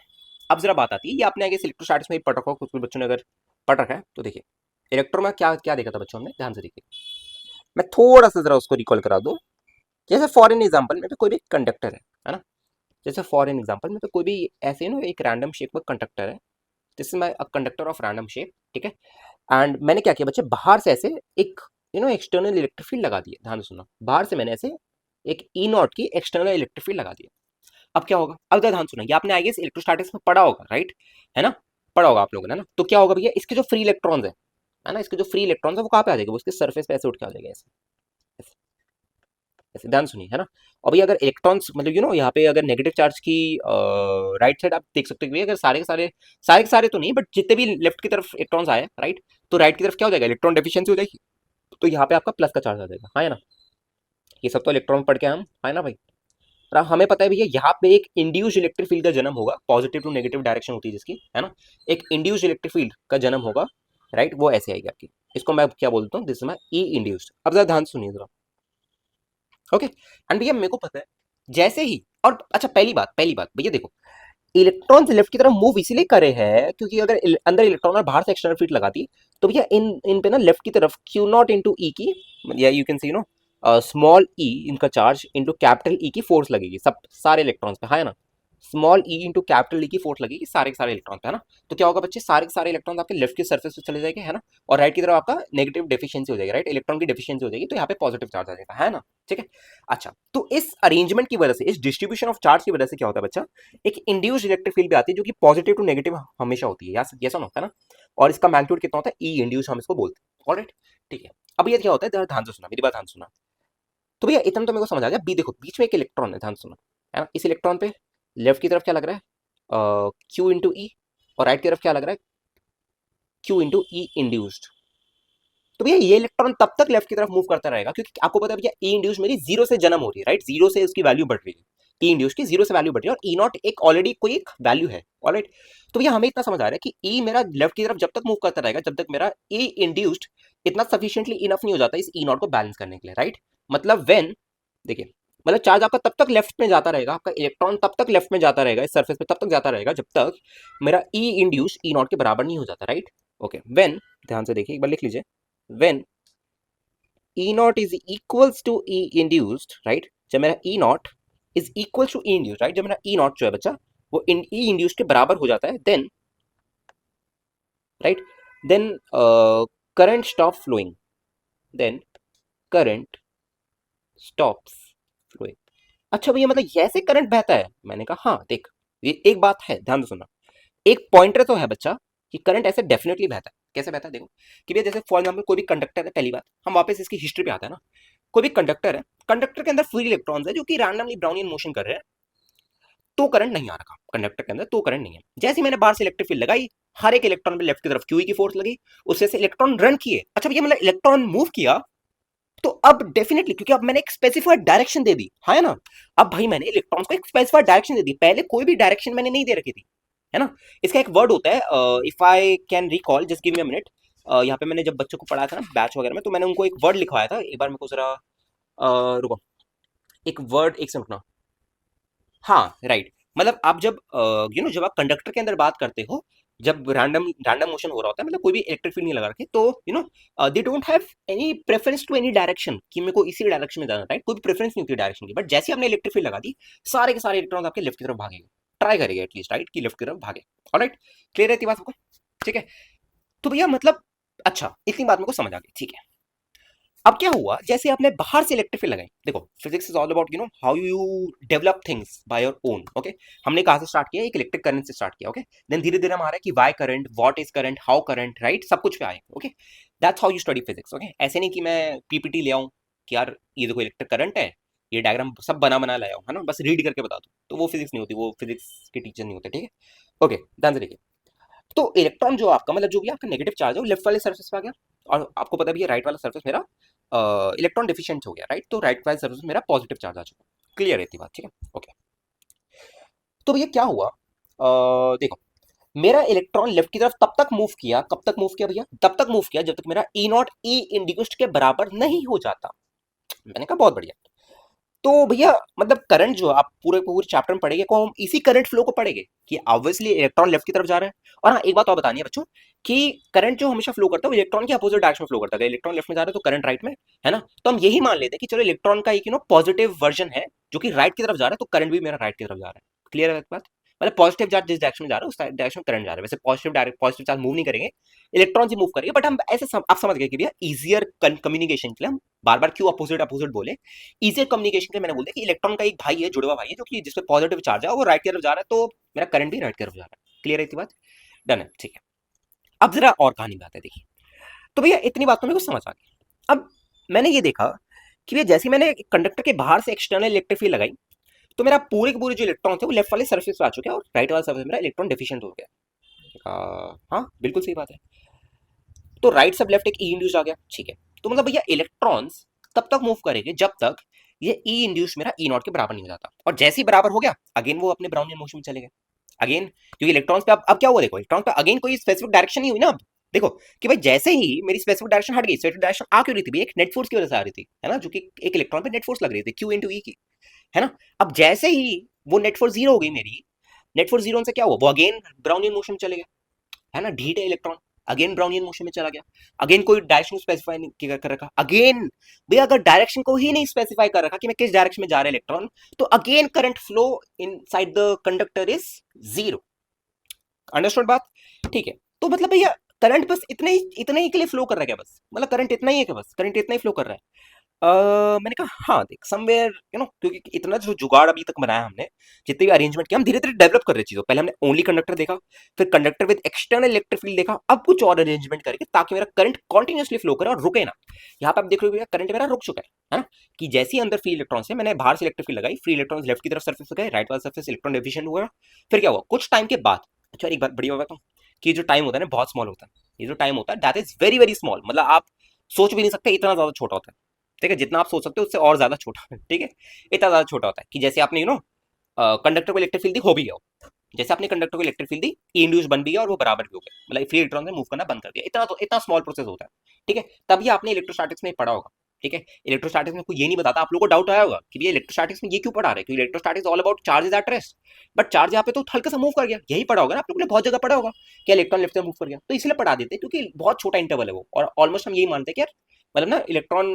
Speaker 1: अब जरा बात आती है, ये आपने आगे इलेक्ट्रोस्टैटिक्स में ही पढ़ रखा हो, कुछ कुछ बच्चों ने अगर पढ़ रखा है तो देखिए इलेक्ट्रो में क्या क्या देखा था बच्चों, हमने ध्यान से देखिए, मैं थोड़ा सा जरा उसको रिकॉल करा दूं। जैसे फॉर एन एग्जाम्पल में कोई भी कंडक्टर है ना, जैसे फॉर एन एग्जाम्पल में कोई भी ऐसे एक रैंडम शेप का कंडक्टर है, this is my conductor of random shape, ठीक है, एंड मैंने क्या किया बच्चे, बाहर से ऐसे एक एक्सटर्नल इलेक्ट्रिक फील्ड लगा दिए, ध्यान से सुनना, बाहर से मैंने ऐसे एक ई नॉट की एक्सटर्नल इलेक्ट्रिक फील्ड लगा दिया। अब क्या होगा, अब ध्यान सुना, ये आपने आई गेस इलेक्ट्रोस्टैटिक्स में पढ़ा होगा, राइट, है ना, पढ़ा होगा आप लोगों ने ना। तो क्या होगा भैया, इसके जो फ्री इलेक्ट्रॉन्स है ना, इसके जो फ्री इलेक्ट्रॉन्स है वो कहाँ पे आ जाएगा, वो इसके सरफेस पे ऐसे उठ के आ जाएगा, ऐसे ऐसे, ध्यान सुनिए, है ना। और भैया अगर इलेक्ट्रॉन्स, मतलब यहाँ पे अगर नेगेटिव चार्ज की राइट साइड आप देख सकते हो कि अगर सारे के सारे तो नहीं, बट जितने भी लेफ्ट की तरफ इलेक्ट्रॉन्स आए, राइट, तो राइट की तरफ क्या हो जाएगा, इलेक्ट्रॉन डेफिशिएंसी हो जाएगी, तो यहाँ पे आपका प्लस का चार्ज आ जाएगा, हाँ, है ना। ये सब तो इलेक्ट्रॉन पढ़ के हम, है ना भाई। और हमें पता है भैया यहाँ पे एक इंड्यूस इलेक्ट्रिक फील्ड का जन्म होगा, पॉजिटिव टू नेगेटिव डायरेक्शन होती है जिसकी, है ना, एक इंड्यूस इलेक्ट्रिक फील्ड का जन्म होगा, राइट, वो ऐसे आएगी आपकी, इसको मैं क्या बोलता हूँ, this is my E induced. अब जरा ध्यान सुनिए जरा। ओके, एंड भैया मेरे को पता है जैसे ही, और अच्छा पहली बात भैया देखो, इलेक्ट्रॉन लेफ्ट की तरफ मूव इसीलिए करे हैं क्योंकि अगर अंदर इलेक्ट्रॉन और बाहर से एक्सटर्नल फील्ड लगा दी तो भैया इन इन पे ना लेफ्ट की तरफ क्यू नॉट इंटू ई की, या you can see no small E इनका चार्ज इंटू कैपिटल ई की फोर्स लगेगी सब सारे इलेक्ट्रॉन्स पे, है ना। Small E into capital E की फोर्स लगेगी सारे के सारे इलेक्ट्रॉन पे, है ना। तो क्या होगा बच्चे, सारे के सारे इलेक्ट्रॉन आपके लेफ्ट की सरफेस पे चले जाएंगे, है ना। और राइट की तरफ आपका नेगेटिव डेफिशिएंसी हो जाएगी, राइट, इलेक्ट्रॉन की डेफिशिएंसी हो जाएगी, तो यहाँ पे पॉजिटिव चार्ज आ जाएगा, है ना। ठीक है। अच्छा, तो इस अरेंजमेंट की वजह से, इस डिस्ट्रीब्यूशन ऑफ चार्ज की वजह से क्या होता है बच्चा, एक इंड्यूस्ड इलेक्ट्रिक फील्ड भी आती है जो कि पॉजिटिव टू नेगेटिव हमेशा होती है, यस यस है ना। और इसका मैग्नीट्यूड कितना होता है, ई इंड्यूस हम इसको बोलते हैं, ऑलराइट। ठीक है। अब ये क्या होता है, जरा ध्यान से सुना, मेरी बात ध्यान से सुना। तो भैया इतना तो मेरे को समझ आ गया, बी देखो बीच में एक इलेक्ट्रॉन है, ध्यान से सुना, है ना। इस इलेक्ट्रॉन पे लेफ्ट की तरफ क्या लग रहा है, क्यू इंटू ई, और राइट की तरफ क्या लग रहा है, क्यू इंटू ई इंड्यूस्ड। तो भैया ये इलेक्ट्रॉन तब तक लेफ्ट की तरफ मूव करता रहेगा क्योंकि आपको पता है भैया ई इंड्यूस मेरी जीरो से जन्म हो रही है, राइट, जीरो से उसकी वैल्यू बढ़ रही है, ई इंड्यूस की जीरो से वैल्यू बढ़ रही है, और ई नॉट एक ऑलरेडी कोई एक वैल्यू है, ऑलराइट। तो भैया हमें इतना समझ आ रहा है कि ई मेरा लेफ्ट की तरफ जब तक मूव करता रहेगा जब तक मेरा ई इंड्यूस्ड इतना सफिशिएंटली इनफ नहीं हो जाता इस ई नॉट को बैलेंस करने के लिए, राइट। मतलब व्हेन, देखिए, मतलब चार्ज आपका तब तक लेफ्ट में जाता रहेगा, आपका इलेक्ट्रॉन तब तक लेफ्ट में जाता रहेगा इस सरफेस पे तब तक जाता रहेगा जब तक मेरा ई इंड्यूस ई नॉट के बराबर नहीं हो जाता, राइट। ओके, व्हेन, ध्यान से देखिए एक बार लिख लीजिए, when E naught is equals to E induced, right? जब मेरा E naught is equals to E induced, right? जब मेरा E naught जो है बच्चा वो E induced के बराबर हो जाता है, then right, then current stop flowing, then current stops flowing। अच्छा भैया मतलब ऐसे करंट बहता है, मैंने कहा हाँ देख, ये एक बात है, ध्यान से सुनना, एक पॉइंटर तो है बच्चा कि करंट ऐसे डेफिनेटली बहता है। कैसे बहता है देखो, कि भैया जैसे फॉर एग्जाम्पल कोई भी कंडक्टर है, पहली बात हम वापस इसकी हिस्ट्री पे आते हैं ना, कोई भी कंडक्टर है, कंडक्टर के अंदर फ्री इलेक्ट्रॉन्स है जो कि रैंडमली ब्राउनियन मोशन कर रहे हैं, तो करंट नहीं आ रहा कंडक्टर के अंदर, तो करंट नहीं है। जैसे ही मैंने बाहर से इलेक्ट्रिक फील्ड लगाई, हर एक इलेक्ट्रॉन पे लेफ्ट की तरफ क्यू की फोर्स लगी, उससे से इलेक्ट्रॉन रन किए। अच्छा भैया मतलब इलेक्ट्रॉन मूव किया, तो अब डेफिनेटली क्योंकि अब मैंने एक स्पेसिफाइड डायरेक्शन दे दी, है ना। अब भाई मैंने इलेक्ट्रॉन्स को एक स्पेसिफाइड डायरेक्शन दे दी, पहले कोई भी डायरेक्शन मैंने नहीं दे रखी थी, है ना। इसका एक वर्ड होता है, if I can recall, just give me a minute. यहाँ पे मैंने जब बच्चों को पढ़ाया था ना बैच वगैरह में, तो मैंने उनको एक वर्ड लिखवाया था, एक बार मेरे को जरा रुको, एक वर्ड एक से रुकना, हाँ राइट। मतलब आप जब जब आप कंडक्टर के अंदर बात करते हो, जब रैंडम रैंडम मोशन हो रहा होता है, मतलब कोई भी इलेक्ट्रिक फील्ड नहीं लगा रखे, तो they don't have any preference to any direction कि मेरे को इसी डायरेक्शन में जाना, राइट, कोई भी प्रेफरेंस नहीं होती डायरेक्शन की। बट जैसे आपने इलेक्ट्रिक फील्ड लगा दी, सारे के सारे इलेक्ट्रॉन आपके लेफ्ट की तरफ भागेंगे, ट्राई करेंगे एटलीस्ट, राइट, कि लेफ्ट की तरफ भागे। ऑलराइट, क्लियर रहती बात आपको, ठीक है। तो भैया मतलब अच्छा इतनी बात मेरे को समझ आ गई, ठीक है। अब क्या हुआ, जैसे आपने बाहर से इलेक्ट्रिक फील्ड लगाई, देखो physics is all about how you develop things by your own, okay. हमने कहाँ से स्टार्ट किया, एक इलेक्ट्रिक करंट से स्टार्ट किया, ओके। देन धीरे धीरे हम आ रहे हैं कि why current, what is current, how current, right, सब कुछ पे आए, okay. That's how you study physics, okay. ऐसे नहीं कि मैं पीपीटी ले आऊं कि यार ये देखो इलेक्ट्रिक करंट है, ये डायग्राम सब बना बना लाया हूं, है ना, बस रीड करके बता दो, तो वो फिजिक्स नहीं होती, वो फिजिक्स के टीचर नहीं होते, ठीक है। ओके, ध्यान से देखिए। तो इलेक्ट्रॉन जो आपका मतलब जो भी आपका नेगेटिव चार्ज है वो लेफ्ट वाले सरफेस पे आ गया, और आपको पता भी है राइट वाला सरफेस मेरा इलेक्ट्रॉन डिफिशिएंट हो गया, राइट। तो राइट वाले सरफेस मेरा पॉजिटिव चार्ज आ चुका, क्लियर रहती बात, ठीक है, ओके। तो भैया क्या हुआ, देखो मेरा इलेक्ट्रॉन लेफ्ट की तरफ तब तक मूव किया, कब तक मूव किया भैया, तब तक मूव किया जब तक मेरा ई नॉट ई इंड्यूस्ड के बराबर नहीं हो जाता। मैंने कहा बहुत बढ़िया। तो भैया मतलब करंट जो आप पूरे पूरे चैप्टर में पढ़ेंगे को हम इसी करंट फ्लो को पढ़ेंगे कि ऑब्वियसली इलेक्ट्रॉन लेफ्ट की तरफ जा रहा है। और हाँ एक बात और बतानी है बच्चों कि करंट जो हमेशा फ्लो करता है वो इलेक्ट्रॉन के अपोजिट डायरेक्शन में फ्लो करता है, इलेक्ट्रॉन लेफ्ट में जा रहा है तो करंट राइट में, है ना। तो हम यही मान लेते हैं कि चलो इलेक्ट्रॉन का एक पॉजिटिव वर्जन है जो कि राइट की तरफ जा रहा है, तो करंट भी मेरा राइट की तरफ जा रहा है, क्लियर है बात। मतलब पॉजिटिव चार्ज जिस डायरेक्शन में जा रहा है उस डायरेक्शन में करंट जा रहा है, वैसे पॉजिटिव चार्ज मूव नहीं करेंगे, इलेक्ट्रॉन ही मूव करेंगे। बट हम ऐसे आप समझ गए कि भैया इजियर कम्युनिकेशन के लिए हम बार बार क्यों अपोजिट अपोजिट बोले, इजियर कम्युनिकेशन के लिए मैंने बोला कि इलेक्ट्रॉन का एक भाई है, जुड़वा भाई है, जो कि जिसपे पॉजिटिव चार्ज है वो राइट की तरफ जा रहा है, तो मेरा करंट भी राइट की तरफ जा रहा है, क्लियर है इतनी बात, डन है, ठीक है। अब जरा और कहानी में आते हैं, देखिए। तो भैया इतनी बात तो मेरे को समझ आ गई। अब मैंने ये देखा कि भैया जैसे मैंने कंडक्टर के बाहर से एक्सटर्नल इलेक्ट्रिक फील्ड लगाई, तो मेरा पूरे के पूरे जो इलेक्ट्रॉन थे वो लेफ्ट वाले सरफेस पे आ चुके हैं और राइट वाला सरफेस मेरा इलेक्ट्रॉन डिफिशिएंट हो गया। हाँ बिल्कुल सही बात है। तो राइट सब लेफ्ट एक ई इंड्यूस आ गया, ठीक है। तो मतलब भैया इलेक्ट्रॉन्स तब तक मूव करेंगे जब तक ये ई इंड्यूस मेरा ई नॉट के बराबर नहीं हो जाता, और जैसे ही बराबर हो गया अगेन वो अपने ब्राउनियन मोशन में चले गए अगेन, क्योंकि इलेक्ट्रॉन्स पे अब क्या हुआ देखो, इलेक्ट्रॉन पे अगेन कोई स्पेसिफिक डायरेक्शन नहीं हुई ना, अब देखो कि भाई जैसे ही मेरी स्पेसिफिक डायरेक्शन हट गई, स्पेसिफिक डायरेक्शन आ क्यों रही थी भाई, एक नेट फोर्स की वजह से आ रही थी, है ना, जो कि एक इलेक्ट्रॉन पे नेट फोर्स लग रही थी क्यू इंटू ई की, है ना। अब जैसे ही वो नेट फोर्स जीरो हो गई मेरी, नेट फोर्स जीरो से क्या हुआ, वो अगेन ब्राउनियन मोशन में चले गया, है ना, ढीठ है इलेक्ट्रॉन, अगेन ब्राउनियन मोशन में चला गया, अगेन कोई डायरेक्शन स्पेसिफाई नहीं कर रखा, अगेन भैया अगर डायरेक्शन को ही नहीं स्पेसिफाई कर रखा कि मैं किस डायरेक्शन में जा रहा है इलेक्ट्रॉन, तो again current flow in side the conductor is zero. Understood बात, ठीक है। तो मतलब भैया करंट बस इतने ही के लिए फ्लो कर रहा है क्या, बस मतलब करंट इतना ही है क्या, बस करंट इतना ही फ्लो कर रहा है। मैंने कहा हाँ देख समवेयर क्योंकि इतना जो जुगाड़ अभी तक बनाया हमने, जितने भी अरेंजमेंट किया, हम धीरे धीरे डेवलप कर रहे चीजों, पहले हमने ओनली कंडक्टर देखा, फिर conductor with external electric field देखा, अब कुछ और अरेंजमेंट करके ताकि मेरा करंट कंटिन्यूअसली फ्लो करे और रुके ना। यहाँ पे आप देख रहे हो करंट मेरा रुक चुका है ना, कि जैसे ही अंदर फ्री इलेक्ट्रॉन से मैंने बाहर से इलेक्ट्रिक फील्ड लगाई, फ्री इलेक्ट्रॉन लेफ्ट की तरफ सर्फेस गए, राइट वाला सर्फेस इलेक्ट्रॉन डिफिशिएंट हुआ, फिर क्या हुआ कुछ टाइम के बाद। अच्छा एक बात बढ़िया बात बताऊं, कि जो टाइम होता है ना बहुत स्मॉल होता है, ये जो टाइम होता है that is very very small, मतलब आप सोच भी नहीं सकते इतना ज्यादा छोटा होता है, ठीक है, जितना आप सोच सकते हो उससे और ज्यादा छोटा है, ठीक है, इतना ज्यादा छोटा होता है कि जैसे आपने कंडक्टर को इलेक्ट्रिक फील्ड दी हो भी गया हो, जैसे आपने कंडक्टर को इलेक्ट्रिक फील्ड दी, ई इंड्यूस बन भी गया और वो बराबर भी हो गया, मतलब फ्री इलेक्ट्रॉन से मूव करना बंद कर दिया, इतना तो इतना स्मॉल प्रोसेस होता है, ठीक है। तभी आपने इलेक्ट्रोस्टैटिक्स में पढ़ा होगा, ठीक है। इलेक्ट्रोस्टैटिक्स में कोई ये नहीं बताता, आप लोगों को डाउट आया होगा कि ये इलेक्ट्रोस्टैटिक्स में ये क्यों पढ़ा रहे हैं, क्योंकि electrostatics all about charges at rest, but charge यहाँ पे तो हल्का सा मूव कर गया, यही पढ़ा होगा ना आप लोगों ने, बहुत जगह पढ़ा होगा कि इलेक्ट्रॉन लेफ्ट से मूव कर गया, तो इसलिए पढ़ा देते हैं क्योंकि बहुत छोटा इंटरवल है वो, और ऑलमोस्ट हम यही मानते हैं कि यार मतलब ना इलेक्ट्रॉन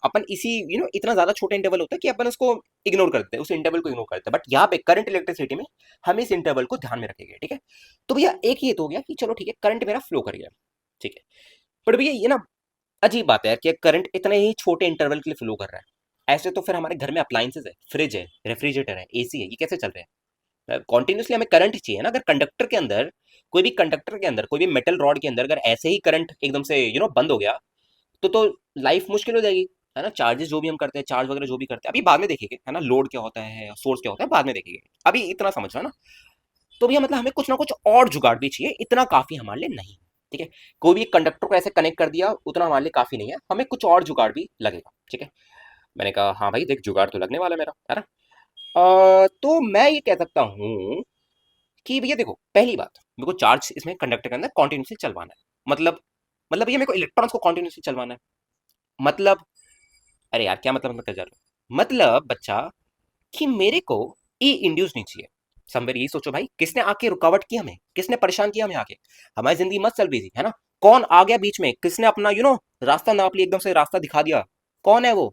Speaker 1: अपन इसी इतना ज्यादा छोटा इंटरवल होता है कि अपन उसको इग्नोर करते हैं, उस इंटरवल को इग्नोर करते हैं, बट यहाँ पे करंट इलेक्ट्रिसिटी में हम इस इंटरवल को ध्यान में रखेंगे, ठीक है। तो भैया एक ये तो हो गया कि चलो ठीक है करंट मेरा फ्लो कर गया, ठीक है। पर भैया ये ना अजीब बात है यार कि करंट इतने ही छोटे इंटरवल के लिए फ्लो कर रहा है, ऐसे तो फिर हमारे घर में अप्लायंसेज है, फ्रिज है, रेफ्रिजरेटर है, एसी है, ये कैसे चल रहे हैं कॉन्टिन्यूसली, हमें करंट चाहिए ना। अगर कंडक्टर के अंदर कोई भी मेटल रॉड के अंदर अगर ऐसे ही करंट एकदम से बंद हो गया, तो लाइफ मुश्किल हो जाएगी, है ना। चार्जेस जो भी हम करते हैं, चार्ज वगैरह जो भी करते हैं, अभी बाद में देखेंगे, है ना, लोड क्या होता है, सोर्स क्या होता है, बाद में देखेंगे, अभी इतना समझना ना। तो भैया मतलब हमें कुछ ना कुछ और जुगाड़ भी चाहिए, इतना काफी हमारे लिए नहीं, ठीक है। कोई भी कंडक्टर को ऐसे कनेक्ट कर दिया उतना हमारे लिए काफी नहीं है, हमें कुछ और जुगाड़ भी लगेगा, ठीक है। मैंने कहा हाँ भाई देख जुगाड़ तो लगने वाला है मेरा, है ना। तो मैं ये कह सकता हूँ कि भैया देखो पहली बात, मेरे को चार्ज इसमें कंडक्टर के अंदर कॉन्टिन्यूसली चलवाना है, मतलब भैया मेरे को इलेक्ट्रॉन्स को कॉन्टिन्यूसली चलवाना है, मतलब अरे यार क्या मतलब कर जा रहे हो, मतलब बच्चा कि मेरे को ई इंड्यूस नहीं चाहिए। समवेर यही सोचो भाई, किसने आके रुकावट की हमें, किसने परेशान किया हमें आके, हमारी जिंदगी मस्त चल रही थी, है ना। कौन आ गया बीच में, किसने अपना रास्ता नाप लिया, एकदम से रास्ता दिखा दिया, कौन है वो,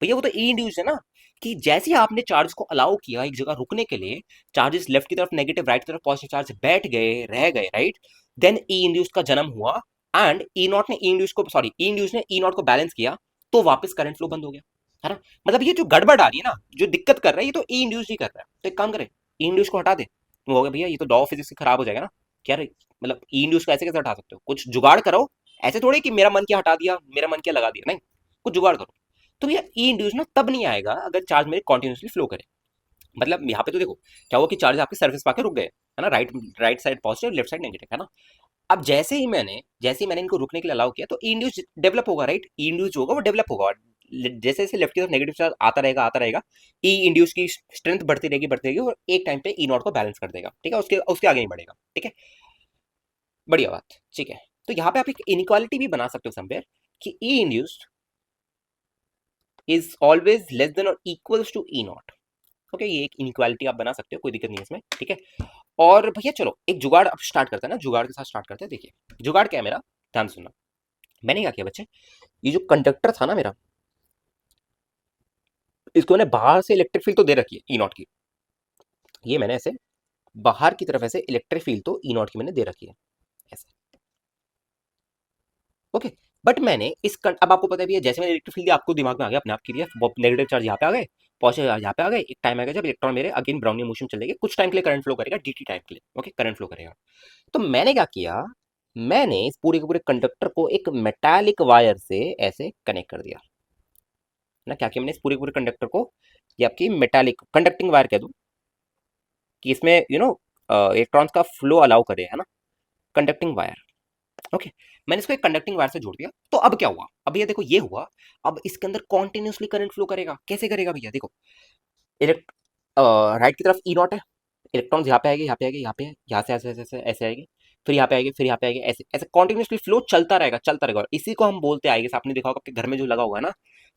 Speaker 1: भैया वो तो ई इंड्यूस है ना। कि जैसे ही आपने चार्ज को अलाउ किया एक जगह रुकने के लिए, चार्जेस लेफ्ट की तरफ नेगेटिव, राइट की तरफ पॉजिटिव चार्ज बैठ गए, रह गए, राइट, देन ई इंड्यूस का जन्म हुआ, एंड ई नॉट ने ई इंड्यूस को, सॉरी ई इंड्यूस ने ई नॉट को बैलेंस किया, तो वापस करंट फ्लो बंद हो गया, है ना। मतलब ये जो गड़बड़ आ रही है ना, जो दिक्कत कर रहा है, ये तो ई इंड्यूस ही कर रहा है, तो एक काम करे, ई इंड्यूस को हटा दे, तो हो गया भैया, ये तो लॉ ऑफ फिजिक्स खराब हो जाएगा ना। क्या रे, मतलब ई इंड्यूस को ऐसे कैसे हटा सकते हो, कुछ जुगाड़ करो, ऐसे थोड़े कि मेरा मन किया हटा दिया, मेरा मन किया लगा दिया, नहीं, कुछ जुगाड़ करो। तो भैया ई इंड्यूस ना तब नहीं आएगा अगर चार्ज मेरे कॉन्टिन्यूसली फ्लो करे, मतलब यहाँ पे तो देखो क्या हुआ कि चार्ज आपके सर्फेस पाके रुक गए, है ना, right right side positive, left side negative, है ना। अब जैसे ही मैंने इनको रुकने के लिए अलाउ किया, तो ई इंड्यूस डेवलप होगा, राइट, ई इंड्यूस जो होगा वो डेवलप होगा, और जैसे जैसे लेफ्ट की तरफ नेगेटिव चार्ज आता रहेगा, ई इंड्यूस की स्ट्रेंथ बढ़ती रहेगी, और एक टाइम पे ई नॉट को बैलेंस कर देगा, ठीक है, उसके उसके आगे नहीं बढ़ेगा, ठीक है। बढ़िया बात, ठीक है। तो यहाँ पे आप एक इनइक्वालिटी भी बना सकते हो समवेयर, कि E induced is always less than और equals to E not, okay, ये एक इनइक्वालिटी आप बना सकते हो, कोई दिक्कत नहीं है इसमें, ठीक है। और भैया चलो एक जुगाड़ अब स्टार्ट करते हैं ना, जुगाड़ के साथ स्टार्ट करते हैं। देखिए जुगाड़ क्या है मेरा, ध्यान से सुनना। मैंने क्या किया बच्चे, ये जो कंडक्टर था ना मेरा, इसको मैंने बाहर से इलेक्ट्रिक फील्ड तो दे रखी है ई नॉट की, ये मैंने ऐसे बाहर की तरफ ऐसे इलेक्ट्रिक फील्ड तो ई नॉट की मैंने दे रखी है, ऐसे, ओके। बट मैंने अब आपको पता भी है, जैसे मैंने इलेक्ट्रिक फील्ड दिया, आपको दिमाग में आ गया अपने आप की लिए, नेगेटिव चार्ज यहाँ पे आ गए, पॉजिटिव चार्ज यहाँ पे आ गए, एक टाइम आएगा जब इलेक्ट्रॉन मेरे अगेन ब्राउनियन मोशन चलेंगे, कुछ टाइम के लिए करंट फ्लो करेगा, dt टाइम के लिए, ओके, करंट फ्लो करेगा। तो मैंने क्या किया, मैंने इस पूरे के पूरे कंडक्टर को एक मेटालिक वायर से ऐसे कनेक्ट कर दिया ना। क्या किया मैंने, इस पूरे के पूरे कंडक्टर को, ये आपकी मेटालिक कंडक्टिंग वायर कह दूं, कि इसमें इलेक्ट्रॉन्स का फ्लो अलाउ करे, है ना, कंडक्टिंग वायर, ओके। मैंने इसको एक कंडक्टिंग वायर से जोड़ दिया, तो अब क्या हुआ, अब ये देखो ये हुआ, अब इसके अंदर कॉन्टिन्यूसली करंट फ्लो करेगा, कैसे करेगा भैया, देखो इलेक्ट राइट की तरफ ई नॉट है, इलेक्ट्रॉन्स यहाँ पे आएंगे, यहाँ पे आएंगे, यहाँ पे यहाँ से ऐसे ऐसे ऐसे ऐसे आएंगे, फिर यहाँ पे आएगी, फिर यहाँ पे आएगी, ऐसे ऐसे कॉन्टिन्यूसली फ्लो चलता रहेगा। इसी को हम बोलते आएंगे, आपने देखा होगा आपके घर में जो लगा हुआ है ना,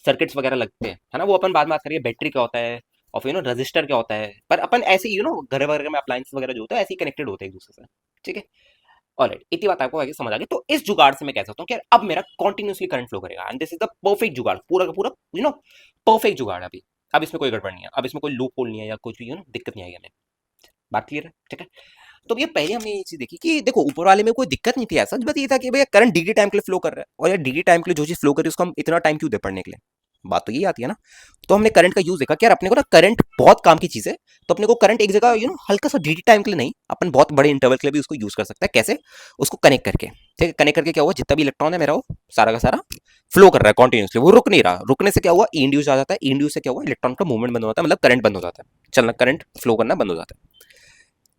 Speaker 1: सर्किट्स वगैरह लगते हैं, है ना, वो अपन बाद में बात करेंगे बैटरी क्या होता है और फिर रजिस्टर क्या होता है, पर अपन ऐसे घर वगैरह में अप्लायंस वगैरह जो होता है ऐसे ही कनेक्टेड होते हैं एक दूसरे से। ठीक है, ऑलराइट, इतनी बात आपको आगे समझ आ गई। तो इस जुगाड़ से मैं कह सकता हूँ कि यार अब मेरा कॉन्टिन्यूसली करंट फ्लो करेगा, and this is the perfect जुगाड़, पूरा का पूरा परफेक्ट जुगाड़ है अभी। अब इसमें कोई गड़बड़ नहीं है, अब इसमें कोई लूप होल नहीं है या कुछ भी दिक्कत नहीं आएगी हमें। बात क्लियर है? ठीक है। तो ये पहले हमने ये चीज देखी कि देखो ऊपर वाले में कोई दिक्कत नहीं थी, ऐसा बस ये था कि भैया करंट डिग्री टाइम के लिए फ्लो कर रहा है, और यार डिग्री टाइम के लिए जो चीज फ्लो कर रही है उसको हम इतना टाइम क्यों दे पढ़ने के लिए। बात तो यही आती है ना। तो हमने करंट का यूज देखा कि यार अपने को ना करंट बहुत काम की चीज है, तो अपने को करंट एक जगह हल्का सा डिग्री टाइम के लिए नहीं, अपन बहुत बड़े इंटरवल के लिए भी उसको यूज कर सकता है। कैसे? उसको कनेक्ट करके। ठीक है, कनेक्ट करके क्या हुआ, जितना भी इलेक्ट्रॉन है मेरा वो सारा का सारा फ्लो कर रहा है कॉन्टिन्यूसली, वो रुक नहीं रहा। रुकने से क्या हुआ, ई इंड्यूस आ जाता है, ई इंड्यूस से क्या हुआ, इलेक्ट्रॉन का मूवमेंट बंद हो जाता है, मतलब करंट बंद हो जाता है, चलना करंट फ्लो करना बंद हो जाता है।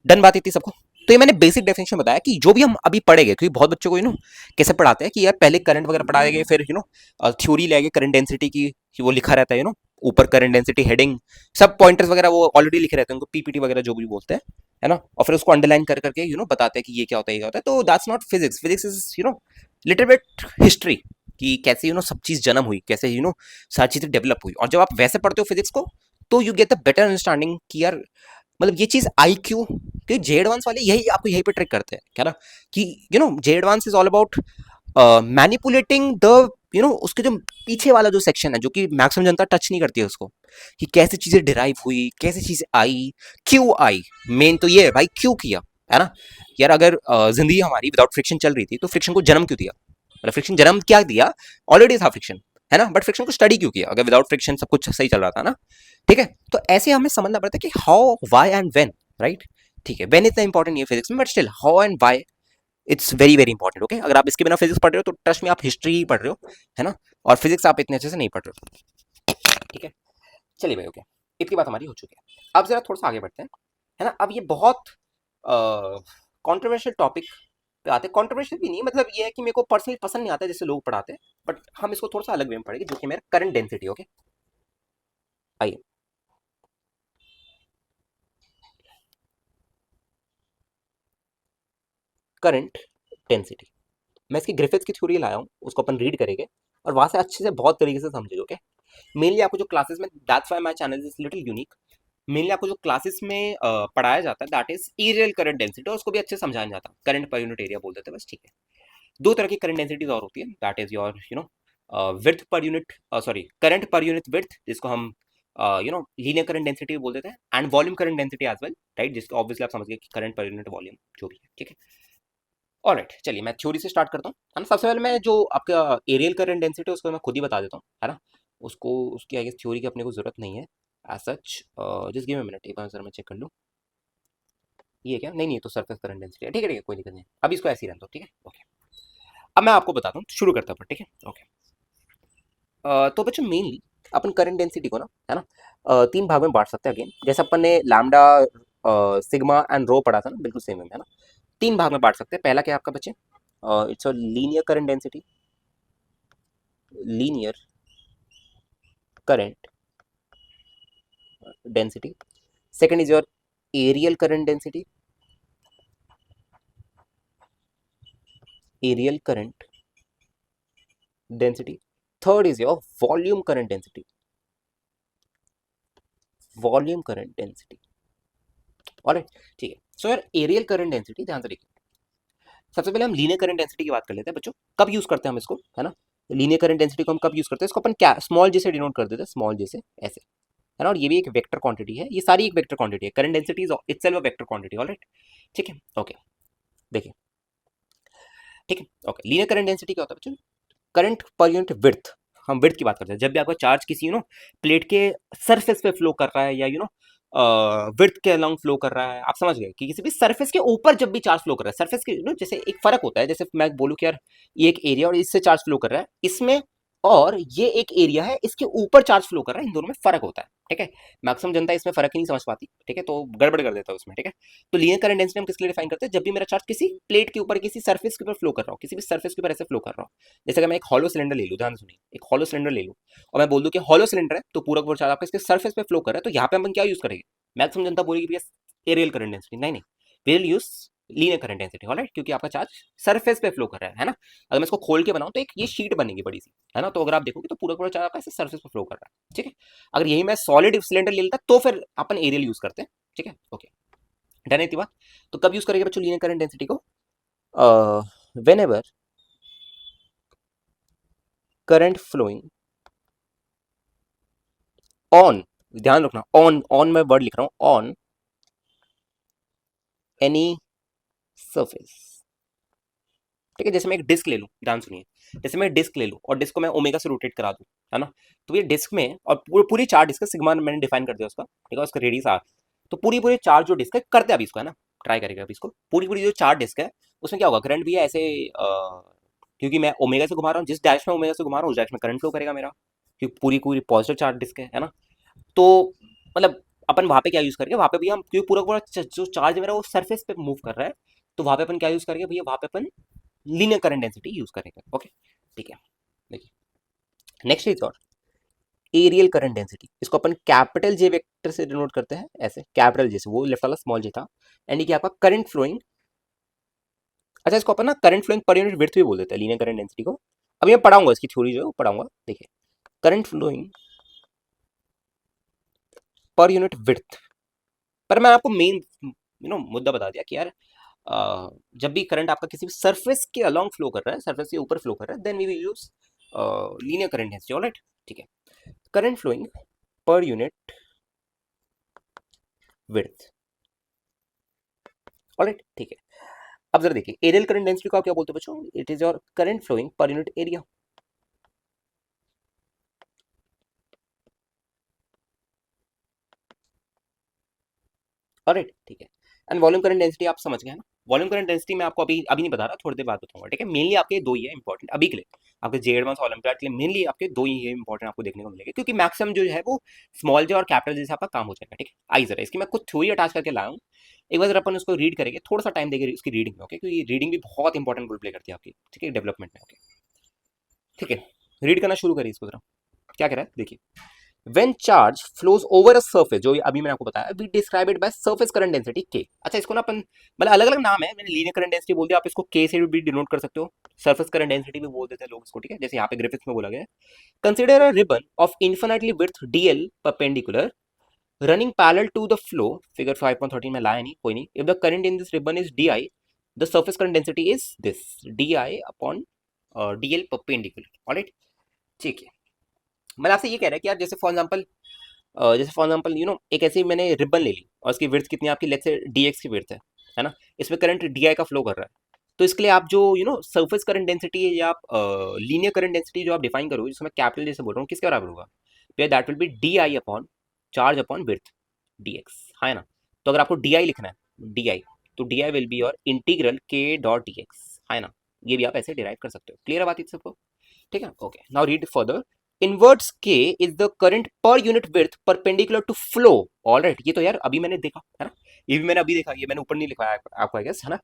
Speaker 1: डन बात इतनी सबको। तो ये मैंने बेसिक डेफिनेशन बताया कि जो भी हम अभी पढ़ेंगे, क्योंकि बहुत बच्चों को कैसे पढ़ाते हैं कि यार पहले करंट वगैरह पढ़ाएंगे, फिर थ्योरी लेंगे करंट डेंसिटी की, कि वो लिखा रहता है ऊपर करंट डेंसिटी हेडिंग, सब पॉइंटर्स वगैरह वो ऑलरेडी लिखे रहते हैं, उनको पीपीटी वगैरह जो भी बोलते हैं, है ना, और फिर उसको अंडरलाइन कर करके बताते हैं कि ये क्या होता है, ये क्या होता है। तो that's not physics, physics is little bit history, कि कैसे सब चीज जन्म हुई, कैसे सारी चीजें डेवलप हुई। और जब आप वैसे पढ़ते हो फिजिक्स को, तो you get the better understanding कि यार मतलब ये चीज आई क्यों, क्योंकि जे एडवांस वाले यही आपको यही पे ट्रिक करते हैं क्या ना, कि J advance is all about manipulating the उसके जो पीछे वाला जो सेक्शन है, जो कि मैक्सिमम जनता टच नहीं करती है उसको, कि कैसे चीजें डिराइव हुई, कैसे चीजें आई, क्यों आई। मेन तो ये है भाई, क्यों किया, है ना। यार अगर जिंदगी हमारी विदाउट फ्रिक्शन चल रही थी, तो फ्रिक्शन को जन्म क्यों दिया, मतलब फ्रिक्शन जन्म क्या दिया, ऑलरेडी था फ्रिक्शन, है ना, बट फ्रिक्शन को स्टडी क्यों किया, अगर विदाउट फ्रिक्शन सब कुछ सही चल रहा था ना। ठीक है, तो ऐसे हमें समझना पड़ता है कि how why and when, right. ठीक है, व्हेन इतना इंपॉर्टेंट नहीं है फिजिक्स में, but still how and why it's very very important. Okay, अगर आप इसके बिना फिजिक्स पढ़ रहे हो तो ट्रस्ट में आप हिस्ट्री ही पढ़ रहे हो, है ना, और फिजिक्स आप इतने अच्छे से नहीं पढ़ रहे हो। ठीक है, चलिए भाई, ओके, इतनी बात हमारी हो चुकी है। अब जरा थोड़ा सा आगे बढ़ते हैं, है ना। अब ये बहुत कॉन्ट्रोवर्शियल टॉपिक पे आते हैं, कॉन्ट्रोवर्शियल भी नहीं, मतलब ये है कि मेरे को पर्सनली पसंद नहीं आता जैसे लोग पढ़ाते हैं, बट हम इसको थोड़ा सा अलग वे में पढ़ेंगे, जो कि मेरा करंट डेंसिटी। ओके, आइए। करंट डेंसिटी, मैं इसकी ग्रिफिथ्स की थ्योरी लाया हूँ, उसको अपन रीड करेंगे और वहां से अच्छे से बहुत तरीके से समझेंगे। ओके, मेनली आपको जो क्लासेस में, that's why my channel is little unique, mainly आपको जो क्लासेस में पढ़ाया जाता है that is areal current density, और उसको भी अच्छे से समझाया जाता है, करंट पर यूनिट एरिया बोल देते हैं बस। ठीक है, दो तरह की करंट डेंसिटीज और होती है, that is your width per unit, sorry current per unit width, जिसको हम लीनियर करंट डेंसिटी बोल देते हैं, and volume current density as well, right, जिसको ऑब्वियसली आप समझ गए कि करंट पर यूनिट वॉल्यूम जो भी है। ठीक है, ऑलराइट, चलिए मैं थ्योरी से स्टार्ट करता हूँ, है ना। सबसे पहले मैं जो आपका एरियल करंट डेंसिटी है उसको मैं खुद ही बता देता हूँ, है ना। उसको उसकी आगे थ्योरी की अपने को जरूरत नहीं है as such. Just give me minute, एक बार सर मैं चेक कर लूँ, ये क्या, नहीं नहीं, तो सरफेस करंट डेंसिटी है। ठीक है, कोई दिक्कत नहीं, अभी इसको ऐसे ही रहने दो। ठीक है, ओके। अब मैं आपको बताता हूँ, शुरू करता हूँ। ठीक है, ओके। तो बच्चों मेनली अपन करंट डेंसिटी को ना, है ना, तीन भाग में बांट सकते हैं। अगेन जैसे अपन ने लैम्डा, सिग्मा एंड रो पढ़ा था ना, बिल्कुल सेम है ना। तीन भाग में बांट सकते हैं। पहला क्या है आपका बच्चे, it's a linear current density, linear current density. Second is your areal current density, areal current density. Third is your volume current density, volume current density. Alright, ठीक है। सो यार एरियल करंट डेंसिटी ध्यान से देखिए, सबसे पहले हम लीनियर करंट डेंसिटी की बात कर लेते हैं बच्चों। कब यूज करते हैं हम इसको, है ना। लीनियर करंट डेंसिटी को हम कब यूज करते हैं, इसको अपन क्या स्मॉल जे से डिनोट कर देते हैं, स्मॉल जे से ऐसे, है ना। और ये भी एक वेक्टर क्वांटिटी है, ये सारी एक वेक्टर क्वांटिटी है, current density is itself a vector quantity. Alright, ठीक है, ओके। देखिए, ठीक है, ओके। लीनियर करंट डेंसिटी क्या होता है बच्चों, करंट पर यूनिट विड्थ। हम विड्थ की बात करते हैं, जब भी आपका चार्ज किसी प्लेट के सरफेस पे फ्लो कर रहा है, या विड्थ के अलॉन्ग फ्लो कर रहा है, आप समझ गए कि किसी भी सरफेस के ऊपर जब भी चार्ज फ्लो कर रहा है, सरफेस के जैसे एक फर्क होता है, जैसे मैं बोलूँ कि यार ये एक एरिया और इससे चार्ज फ्लो कर रहा है इसमें, और ये एक एरिया है इसके ऊपर चार्ज फ्लो कर रहा है, इन दोनों में फर्क होता है। ठीक है, मैक्सिमम जनता इसमें फर्क ही नहीं समझ पाती। ठीक है, तो गड़बड़ कर देता है उसमें। ठीक है, तो लीनियर करंट डेंसिटी हम किसके लिए डिफाइन करते हैं, जब भी मेरा चार्ज किसी प्लेट के ऊपर, किसी सरफेस के ऊपर फ्लो कर रहा हो, किसी भी सरफेस के ऊपर ऐसे फ्लो कर रहा हो। जैसे अगर मैं एक हॉलो सिलेंडर ले लूँ, ध्यान से सुनिए, एक हॉलो सिलेंडर ले लूँ और मैं बोल दूं कि हॉलो सिलेंडर है, तो पूरा का पूरा चार्ज आपका इसके सरफेस पे फ्लो कर रहा है, तो यहाँ पे हम क्या यूज करेंगे, मैक्सिमम जनता बोलेगी भैया एरियल करंट डेंसिटी। नहीं नहीं, we will use linear current density, alright, क्योंकि आपका चार्ज सरफेस पे फ्लो कर रहा है ना। अगर मैं इसको खोल के बनाऊं तो एक ये शीट बनेगी बड़ी सी, है ना। तो अगर आप देखोगे तो पूरा पूरा चार्ज आपका ऐसे सरफेस पे फ्लो कर रहा है, ठीक है। अगर यही मैं सॉलिड सिलेंडर ले लेता तो फिर अपन एरियल यूज करते हैं, ठीक है, ओके। डन है इतनी बात। तो कब यूज करेंगे बच्चों लीनियर करंट डेंसिटी को? Whenever current flowing on, ध्यान रखना ऑन, ऑन मैं वर्ड लिख रहा हूं, ऑन एनी सरफेस, ठीक है। जैसे मैं एक डिस्क ले लूं, ध्यान सुनिए, जैसे मैं डिस्क ले लूं और डिस्क को मैं ओमेगा से रोटेट करा दूं, है ना। तो ये डिस्क में, और पूरी चार डिस्क सिग्मा मैंने डिफाइन कर दिया उसका, ठीक है, उसका रेडियस आर। तो पूरी पूरी चार जो डिस्क है, करते हैं अभी इसको, है ना, ट्राई करेगा अभी इसको। पूरी पूरी जो चार डिस्क है उसमें क्या होगा, करंट भी है ऐसे, क्योंकि मैं ओमेगा से घुमा रहा हूँ, जिस डायरेक्शन में ओमेगा से घुमा रहा हूँ उस डायरेक्शन में करंट फ्लो करेगा मेरा, क्योंकि पूरी पूरी पॉजिटिव चार्ज डिस्क है ना। तो मतलब अपन वहां पे क्या यूज करेंगे, वहां पे भी हम, क्योंकि पूरा पूरा जो चार्ज है मेरा वो सरफेस पे मूव कर रहा है, तो वहां पे अपन क्या यूज करेंगे भैया, वहां पे अपन लीनियर करंट डेंसिटी यूज करेंगे, ओके, ठीक है। देखिए नेक्स्ट इज और एरियल करंट डेंसिटी, इसको अपन कैपिटल जे वेक्टर से डिनोट करते हैं, ऐसे कैपिटल जे से, वो लेफ्ट वाला स्मॉल जे था, यानी कि आपका करंट फ्लोइंग। अच्छा, इसको अपन ना current flowing per unit width भी बोल देते हैं लीनियर करंट डेंसिटी को। अभी मैं पढ़ाऊंगा इसकी थ्योरी जो है वो पढ़ाऊंगा, देखिए current flowing per unit width. पर मैं आपको मेन मुद्दा बता दिया कि यार जब भी करंट आपका किसी भी सरफेस के अलोंग फ्लो कर रहा है, सरफेस के ऊपर फ्लो कर रहा है, then we will use linear current density, alright, ठीक है। Current flowing per unit width, alright, ठीक है। अब जरा देखिए एरियल करंट डेंसिटी को आप क्या बोलते हो बच्चों, it is your current flowing per unit area, alright, ठीक है। एंड वॉल्यूम करंट डेंसिटी आप समझ गए हैं ना। वॉल्यूम करंट डेंसिटी मैं आपको अभी अभी नहीं बता रहा, थोड़ी देर बाद बताऊंगा, ठीक है। मेनली आपके दो ही है इंपॉर्टेंट अभी के लिए, आपके जे एडवांस ओलंपियाड के लिए मेनली आपके दो ही है इंपॉर्टेंट आपको देखने को मिलेगा, क्योंकि मैक्सिमम जो है वो स्मॉल जे और कैपिटल जे से आपका काम हो जाएगा, ठीक है। आई जरा इसकी मैं कुछ थ्योरी अटैच करके लाया हूँ, एक बार जरा अपन उसको रीड करेंगे, थोड़ा सा टाइम देंगे इसकी रीडिंग में, ओके, क्योंकि रीडिंग भी बहुत इंपॉर्टेंट रोल प्ले करती है आपकी, ठीक है, डेवलपमेंट में, ओके, ठीक है। रीड करना शुरू करिए इसको जरा, क्या कह रहा है देखिए। When charge flows over a surface, जो अभी मैंने आपको बताया, we describe it by surface current density K। अच्छा, इसको ना अपन मतलब अलग अलग नाम है, मैंने लीनियर करंट डेंसिटी बोल दिया, आप इसको K से भी डिनोट कर सकते हो, सरफेस करंट डेंसिटी भी बोल देते हैं लोग इसको, ठीक है, जैसे यहाँ पे ग्रिफिथ्स में बोला गया है। Consider a ribbon of infinitely width DL perpendicular running parallel to the flow, figure 5.13 में लाया नहीं, कोई नहीं। If the current in this ribbon is DI, the surface current density is this DI upon DL perpendicular, alright, ठीक है। मतलब आपसे ये कह रहा है कि यार जैसे फॉर एग्जाम्पल एक ऐसी मैंने रिबन ले ली और इसकी विड्थ कितनी आपकी, लेट्स से dx की विड्थ है ना, इसमें करंट di का फ्लो कर रहा है। तो इसके लिए आप जो सरफेस करंट डेंसिटी या आप लीनियर करंट डेंसिटी जो आप डिफाइन करोगे, जिसमें कैपिटल जैसे बोल रहा हूँ, किसके बराबर होगा, फिर that will be di upon charge upon width dx, है ना। तो अगर आपको di लिखना है, di, तो di will be your integral k dot dx, है ना। ये भी आप ऐसे डिराइव कर सकते हो, क्लियर है बात इस सबको, ठीक है, okay. Now read further, in words k is the current per unit width perpendicular to flow, alright. ये तो यार अभी मैंने देखा है ना, ये भी मैंने अभी देखा, ये मैंने ऊपर नहीं लिखवाया आपको, आई गेस, है ना।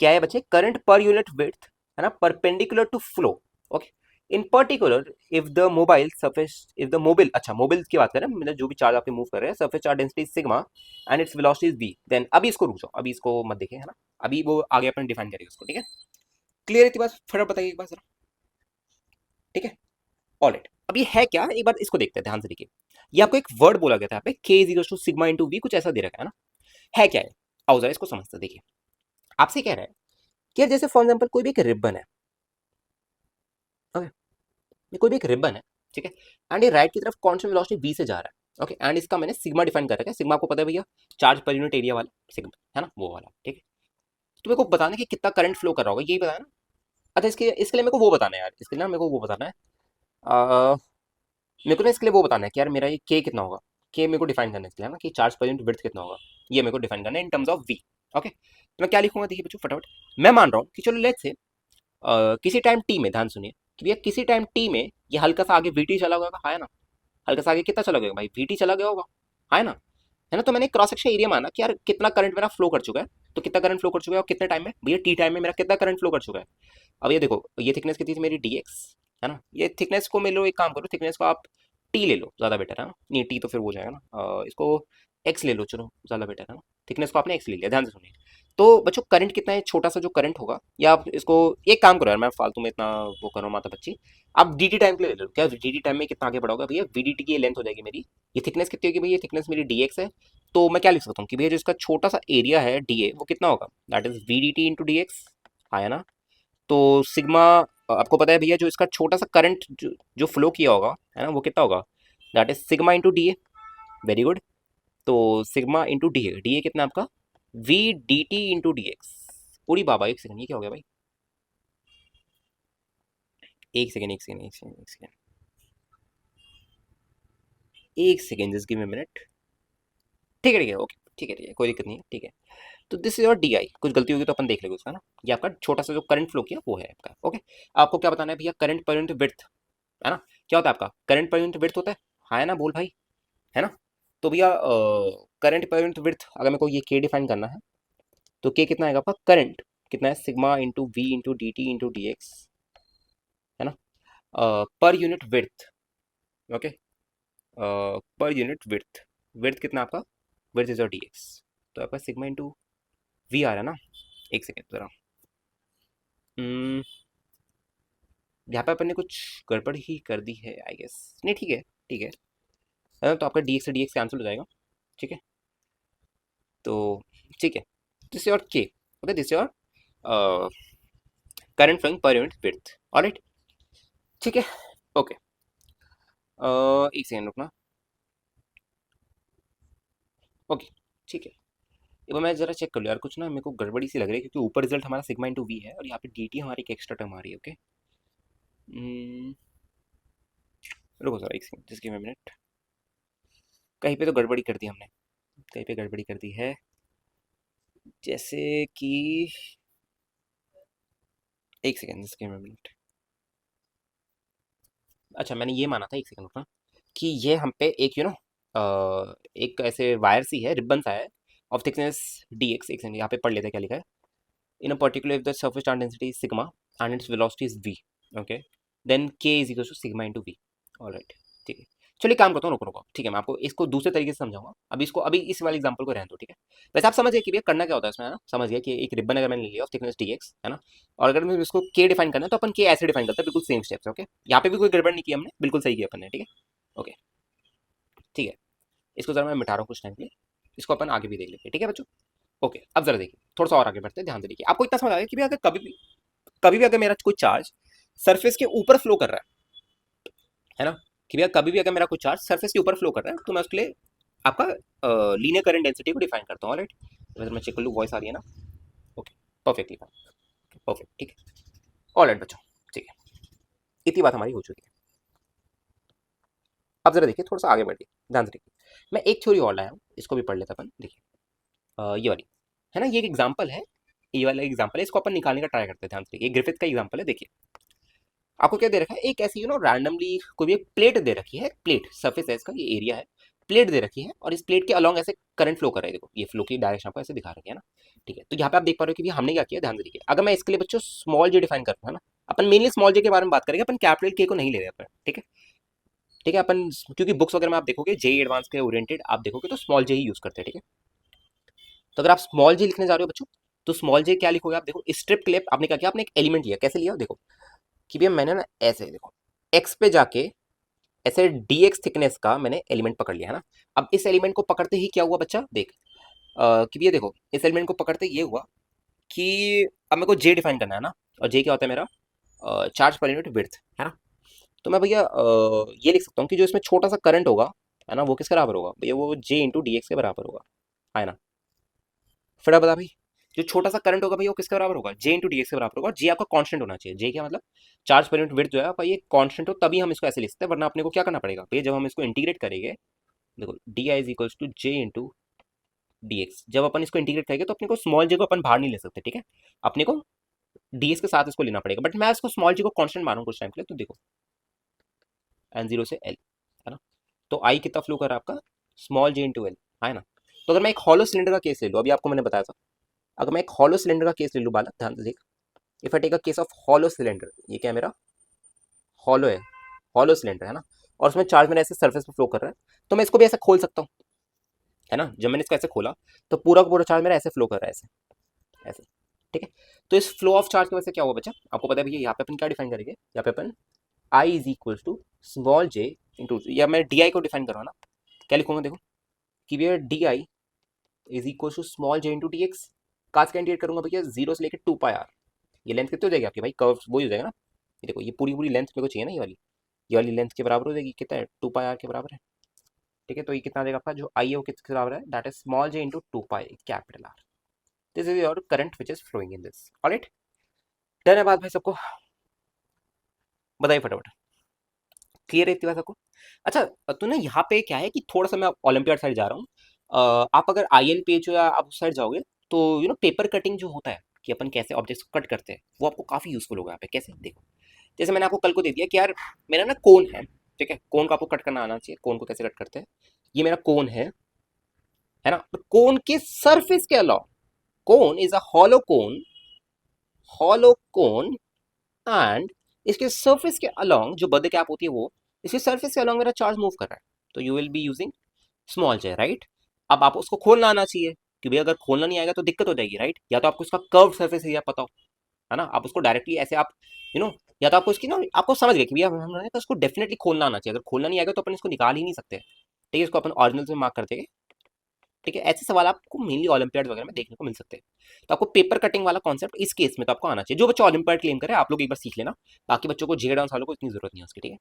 Speaker 1: क्या है बच्चे, करंट पर यूनिट विड्थ, है ना, perpendicular to flow, okay. In particular if the mobile surface, if the mobile, अच्छा मोबाइल की बात करें, मतलब जो भी चार्ज आपके मूव कर रहे हैं, surface charge density sigma and its velocity is v, then अभी इसको रुक जाओ, अभी इसको मत देखें, है ना, अभी वो आगे अपन डिफाइन करेंगे उसको, ठीक है। क्लियर है बस, फटाफट बताइए एक बार जरा, ठीक है, ऑलराइट। अब ये है क्या, एक बार इसको देखते हैं ध्यान से, देखिए ये आपको एक वर्ड बोला गया था यहाँ पे, k is equal to sigma into v, कुछ ऐसा दे रखा है ना, है क्या है, आओ जरा इसको समझते हैं। देखिए आपसे कह रहा है कि यार जैसे फॉर एग्जाम्पल कोई भी एक रिबन है, ओके, ये कोई भी एक रिबन है, ठीक है, एंड ये राइट की तरफ कांस्टेंट वेलोसिटी v से जा रहा है, ओके, एंड इसका मैंने सिग्मा डिफाइन कर रखा है, सिग्मा आपको पता है भैया, चार्ज पर यूनिट एरिया वाला सिग्मा, है ना, वो वाला, ठीक है। तो मेरे को बताना है कि कितना करंट फ्लो कर रहा होगा, यही बताना। अच्छा, इसके लिए मेरे को वो बताना है यार, इसके लिए ना मेरे को वो बताना है, मेरे को ना इसके लिए वो बताना है कि यार मेरा ये के कितना होगा, के मेरे को डिफाइन करने के लिए, ना कि चार्ज पर यूनिट विड्थ कितना होगा, ये मेरे को डिफाइन करना है in terms of v, okay. तो मैं क्या लिखूंगा देखिए बच्चों फटाफट, मैं मान रहा हूँ कि चलो लेट्स से किसी टाइम टी में, ध्यान सुनिए कि भैया किसी टाइम टी में ये हल्का सा आगे वीटी चला गया होगा, है ना, हल्का सा आगे कितना चला गया भाई, वीटी चला गया होगा, है ना, है ना। तो मैंने क्रॉस सेक्शन एरिया माना कि यार कितना करंट मेरा फ्लो कर चुका है, तो कितना करंट फ्लो कर चुका है और कितने टाइम में भैया, टी टाइम में मेरा कितना करंट फ्लो कर चुका है। अब ये देखो, ये थिकनेस कितनी थी मेरी dx, है ना, ये थिकनेस को ले लो, एक काम करो, थिकनेस को आप टी ले लो, ज़्यादा बेटर है ना, नहीं टी तो फिर वो हो जाएगा ना, इसको एक्स ले लो, चलो ज़्यादा बेटर है ना, थिकनेस को आपने एक्स ले लिया, ध्यान से सुनिए। तो बच्चों करंट कितना है, छोटा सा जो करंट होगा, या आप इसको एक काम करो यार, मैं फालतू में इतना वो कर रहा हूँ माता बच्ची। आप डी टाइम के लिए ले लो, क्या डी टाइम में कितना आगे बढ़ोगा भैया, वीडीटी की लेंथ हो जाएगी मेरी, ये थिकनेस कितनी होगी भैया, ये थिकनेस मेरी डीएक्स है। तो मैं क्या लिख सकता हूँ कि भैया जो इसका छोटा सा एरिया है डीए वो कितना होगा, that is v d t into d x, आया ना। तो सिग्मा, आपको पता है भैया जो इसका छोटा सा करंट जो फ्लो किया होगा है ना वो कितना होगा, that is sigma into D A. Very good. तो sigma into D A, D A कितना है आपका, V D T into D X. पूरी बाबा, एक सेकंड, ये क्या हो गया भाई, एक सेकंड एक सेकंड एक सेकंड एक सेकंड एक second, just give me minute. ठीक है ओके, ठीक है कोई दिक्कत नहीं है, ठीक है। तो दिस इज योर डी आई, कुछ गलती होगी तो अपन देख लेंगे उसका ना। ये आपका छोटा सा जो करंट फ्लो किया वो है आपका, ओके। आपको क्या बताना है भैया, करंट पर यूनिट विड्थ, है ना। क्या होता है आपका करंट पर यूनिट विड्थ होता है, हाँ है ना, बोल भाई, है ना। तो भैया करंट पर यूनिट विड्थ अगर मेरे को ये के डिफाइन करना है, तो के कितना आएगा आपका, करंट कितना है, sigma into v into d T into D x, है ना। Per unit width, okay, per unit width, width कितना आपका, width is your d x. तो आपका सिग्मा इंटू वी आ रहा है ना। एक सेकेंड जरा, यहाँ पे अपन ने कुछ गड़बड़ ही कर दी है आई गेस, नहीं ठीक है ठीक है। तो आपका डी एक्स से डी एक्स कैंसिल हो जाएगा, ठीक है। तो ठीक है, this your k, okay, this your current flowing per unit width, alright, ठीक है, ओके। एक सेकेंड रुकना, ओके, ठीक है। एक बार मैं जरा चेक कर लूँ यार, कुछ ना मेरे को गड़बड़ी सी लग रही है, क्योंकि ऊपर रिजल्ट हमारा सिग्मा इंटू वी है और यहाँ पे डी टी हमारी एक एक्स्ट्रा टर्म आ रही है, ओके। रुको सर एक second, just give me minute. कहीं पे तो गड़बड़ी कर दी हमने, कहीं पे गड़बड़ी कर दी है, जैसे कि, एक second just give me minute. अच्छा मैंने ये माना था, एक सेकंड रुकना, कि ये हम पे एक एक ऐसे वायर सी है, रिबन सा है, ऑफ थिकनेस डी एक्स। एक सेकंड यहाँ पे पढ़ लेते हैं क्या लिखा है, in a particular if the surface charge density is sigma and its velocity is v, okay, then k is equals to sigma into v, all right, ठीक है। चलिए काम करता हूँ, रुको रुको, ठीक है, मैं आपको इसको दूसरे तरीके से समझाऊंगा। अभी इसको, अभी इस वाले एग्जांपल को रहने दो, ठीक है। वैसे आप समझ गए कि भैया करना क्या होता है इसमें, है ना, समझ गया कि एक रिबन अगर मैंने ले लिया ऑफ थिकनेस dx, है ना, और अगर मैं इसको k डिफाइन करना है तो अपन k ऐसे डिफाइन करते हैं, बिल्कुल सेम स्टेप्स, ओके। यहाँ पे भी कोई गड़बड़ नहीं की हमने, बिल्कुल सही किया अपन ने, ठीक है, ओके, ठीक है। इसको जरा मैं मिटा रहा हूँ कुछ टाइम के लिए, इसको अपन आगे भी देख लेंगे, ठीक है बच्चों, ओके। अब जरा देखिए, थोड़ा सा और आगे बढ़ते हैं, ध्यान से देखिए, आपको इतना समझ आ गया कि भैया अगर कभी भी अगर मेरा कोई चार्ज सरफेस के ऊपर फ्लो कर रहा है ना, कि भैया कभी भी अगर मेरा कोई चार्ज सरफेस के ऊपर फ्लो कर रहा है, तो मैं उसके लिए आपका लीनियर करंट डेंसिटी को डिफाइन करता हूँ, ऑलराइट। वैसे मैं चेक कर लूँ, वॉइस आ रही है ना, ओके, परफेक्टली परफेक्ट, ठीक है, ऑलराइट बच्चों, ठीक है, इतनी बात हमारी हो चुकी है। अब जरा देखिए, थोड़ा सा आगे बढ़िए, ध्यान से देखिए, मैं एक थ्योरी और लाया हूँ, इसको भी पढ़ लेता अपन, देखिए ये वाली, है ना, ये एक एग्जाम्पल है, ये वाला एग्जाम्पल है, इसको अपन निकालने का ट्राई करते हैं, ध्यान से देखिए, ग्रिफिथ का एग्जाम्पल है, देखिए। आपको क्या दे रखा है, एक ऐसी रैंडमली कोई भी एक प्लेट दे रखी है, प्लेट सरफेस है इसका, ये एरिया है, प्लेट दे रखी है, और इस प्लेट के अलॉन्ग ऐसे करंट फ्लो कर रहा है, देखो ये फ्लो की डायरेक्शन आपको ऐसे दिखा रखी है ना, ठीक है। तो यहाँ पे आप देख पा रहे हो कि भैया हमने क्या किया, ध्यान से देखिए, अगर मैं इसके लिए बच्चों स्मॉल जे डिफाइन करता है ना, अपन मेनली स्मॉल जे के बारे में बात करेंगे, अपन कैपिटल के को नहीं ले रहे अपन, ठीक है, ठीक है। अपन क्योंकि बुक्स वगैरह में आप देखोगे जे एडवांस के ओरिएंटेड आप देखोगे तो स्मॉल जे ही यूज करते हैं, ठीक है। तो अगर आप स्मॉल जे लिखने जा रहे हो बच्चों, तो स्मॉल जे क्या लिखोगे आप, देखो स्ट्रिप क्लिप आपने क्या किया, आपने एक एलिमेंट लिया, कैसे लिया देखो, कि भैया मैंने ना ऐसे देखो एक्स पे जाके ऐसे dx थिकनेस का मैंने एलिमेंट पकड़ लिया, है ना। अब इस एलिमेंट को पकड़ते ही क्या हुआ बच्चा, देख कि ये देखो इस एलिमेंट को पकड़ते ये हुआ कि अब मेरे को जे डिफाइन करना है ना, और जे क्या होता है मेरा, चार्ज पर यूनिट विड्थ, है ना। तो मैं भैया ये लिख सकता हूँ कि जो इसमें छोटा सा करंट होगा, है ना, वो किसके बराबर होगा भैया, वो जे इंटू डी एक्स के बराबर होगा, है ना। फिर आप बता भाई, जो छोटा सा करंट होगा भैया वो किसके बराबर होगा, जे इंटू डी एक्स के बराबर होगा, जे आपका कांस्टेंट होना चाहिए, जे क्या मतलब, चार्ज पर यूनिट विड्थ जो है भाई ये कांस्टेंट हो, तभी हम इसको ऐसे लिख सकते हैं, वरना अपने को क्या करना पड़ेगा भैया, जब हम इसको इंटीग्रेट करेंगे, देखो d I is equals to j into D x, जब अपन इसको इंटीग्रेट करेंगे तो अपने को स्मॉल जे को अपन बाहर नहीं ले सकते, ठीक है, अपने को डी एक्स के साथ इसको लेना पड़ेगा, बट मैं इसको स्मॉल जे को कांस्टेंट मानूँ कुछ टाइम के लिए, तो देखो एन जीरो से एल, है ना। तो आई कितना फ्लो कर रहा है आपका, स्मॉल जे इंटू एल, है ना। तो अगर मैं एक हॉलो सिलेंडर का केस ले लूँ, अभी आपको मैंने बताया था, अगर मैं एक हॉलो सिलेंडर का केस ले लूँ बालक, ध्यान से देख, if I take a case of hollow cylinder, ये क्या है मेरा, हॉलो है, हॉलो सिलेंडर, है ना, और उसमें चार्ज मेरा ऐसे सरफेस पे फ्लो कर रहा है, तो मैं इसको भी ऐसे खोल सकता हूँ, है ना। जब मैंने इसको ऐसे खोला तो पूरा का पूरा चार्ज मेरा ऐसे फ्लो कर रहा है, ऐसे, ऐसे, ठीक है। तो इस फ्लो ऑफ चार्ज की वजह से क्या हुआ बच्चा, आपको पता है भैया यहाँ पे अपन क्या डिफाइन करेंगे, यहाँ पे अपन I is equal to small J into, या मैं डी आई को डिफाइन कर रहा हूँ ना, क्या लिखूंगा देखो कि भैया D I is equal to small J into D X. काज का इंटीग्रेट करूंगा भैया जीरो से लेकर 2 पाई आर। ये लेंथ कितनी हो जाएगी आपकी भाई, कर्व वही हो जाएगा ना, ये देखो ये पूरी पूरी लेंथ मेरे को चाहिए ना, ये वाली लेंथ के बराबर हो जाएगी, कितना है 2 पाई आर के बराबर है, ठीक है। तो ये कितना आ जाएगा आपका जो आई है वो किसके बराबर है, that is small J into 2 pi capital are. This is your current which is flowing in this, alright. Done है बात भाई सबको, बताइए फटाफट, क्लियर है इतनी बात सबको। अच्छा, तो ना यहाँ पे क्या है कि थोड़ा सा मैं ओलंपियाड साइड जा रहा हूँ। आप अगर आई एन पेज हो या आप उस साइड जाओगे तो पेपर कटिंग जो होता है कि अपन कैसे ऑब्जेक्ट्स को कट करते हैं, वो आपको काफी यूजफुल होगा यहाँ पे। कैसे देखो, जैसे मैंने आपको कल को दे दिया कि यार मेरा ना कोन है, ठीक है, कोन को आपको कट करना आना चाहिए, कोन को कैसे कट करते हैं। ये मेरा कोन है ना, तो कोन के सरफेस के अलावा, cone is a hollow cone and इसके सरफेस के अलोंग जो बर्थ कैप होती है वो, इसके सरफेस के अलोंग मेरा चार्ज मूव कर रहा है, तो you will be using small j, right. अब आपको उसको खोलना आना चाहिए, कि भाई अगर खोलना नहीं आएगा तो दिक्कत हो जाएगी, राइट। या तो आपको उसका कर्व सरफेस एरिया पता हो, है ना, आप उसको डायरेक्टली ऐसे आप यू नो या तो आपको इसकी ना, आपको समझ गए कि भैया हमने तो उसको डेफिनेटली खोलना आना चाहिए, अगर खोलना नहीं आएगा तो अपन इसको निकाल ही नहीं सकते, ठीक है। इसको अपन ऑरिजिनल में मार्क कर देंगे, ठीक है। ऐसे सवाल आपको मेनली ओलंपियाड वगैरह में देखने को मिल सकते हैं। तो आपको पेपर कटिंग वाला कॉन्सेप्ट इस केस में तो आपको आना चाहिए, जो बच्चा ओलंपियाड क्लेम करे आप लोग एक बार सीख लेना, बाकी बच्चों को जे डाउन वालों को इतनी जरूरत नहीं है उसकी, ठीक है।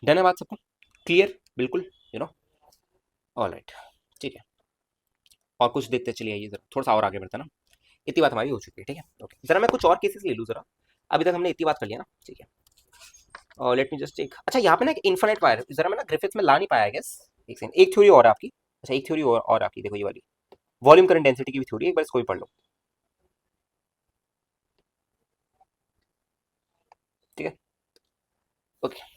Speaker 1: धन्यवाद सबको, क्लियर बिल्कुल, यू नो ऑलराइट, ठीक है। और कुछ देखते चलिए, आइए जरा थोड़ा सा और आगे बढ़ते हैं ना, इतनी बात हमारी हो चुकी है, ठीक है, ओके। जरा मैं कुछ और केसेस ले लूँ जरा, अभी तक हमने इतनी बात कर लिया ना, ठीक है। और लेट मी जस्ट टेक, अच्छा यहाँ पे ना एक इन्फिनिट वायर जरा मैं ना ग्रिफिथ्स में ला नहीं पाया, गेस एक सेकंड, एक थ्योरी और है आपकी, अच्छा एक थ्योरी और आपकी, देखो ये वाली वॉल्यूम करंट डेंसिटी की भी थ्योरी, एक बार इसको भी पढ़ लो, ठीक है, ओके।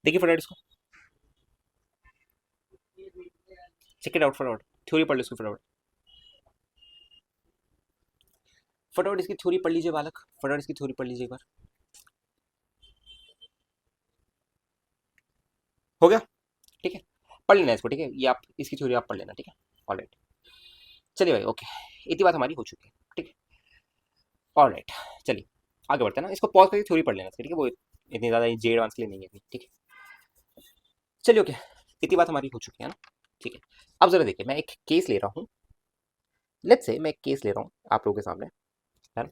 Speaker 1: देखिए फटाफट इसको, चेक इट आउट फटाफट, थ्योरी पढ़ लो इसको फटाफट, फटाफट इसकी थ्योरी पढ़ लीजिए बालक, फटाफट इसकी थ्योरी पढ़ लीजिए एक बार, हो गया, ठीक है। पढ़ लेना इसको, ठीक है, ये आप इसकी थ्योरी आप पढ़ लेना, ठीक है, ऑलराइट। चलिए भाई, ओके, इतनी बात हमारी हो चुकी है, ठीक है, ऑलराइट। चलिए आगे बढ़ते हैं ना, इसको पॉज करके थ्योरी पढ़ लेना इसकी, ठीक है, वो इतनी ज़्यादा जे एडवांस के लिए नहीं है इतनी, ठीक है। चलिए ओके, इतनी बात हमारी हो चुकी है ना, ठीक है। अब जरा देखिए, मैं एक केस ले रहा हूँ, लेट्स से मैं एक केस ले रहा हूँ आप लोगों के सामने, है ना,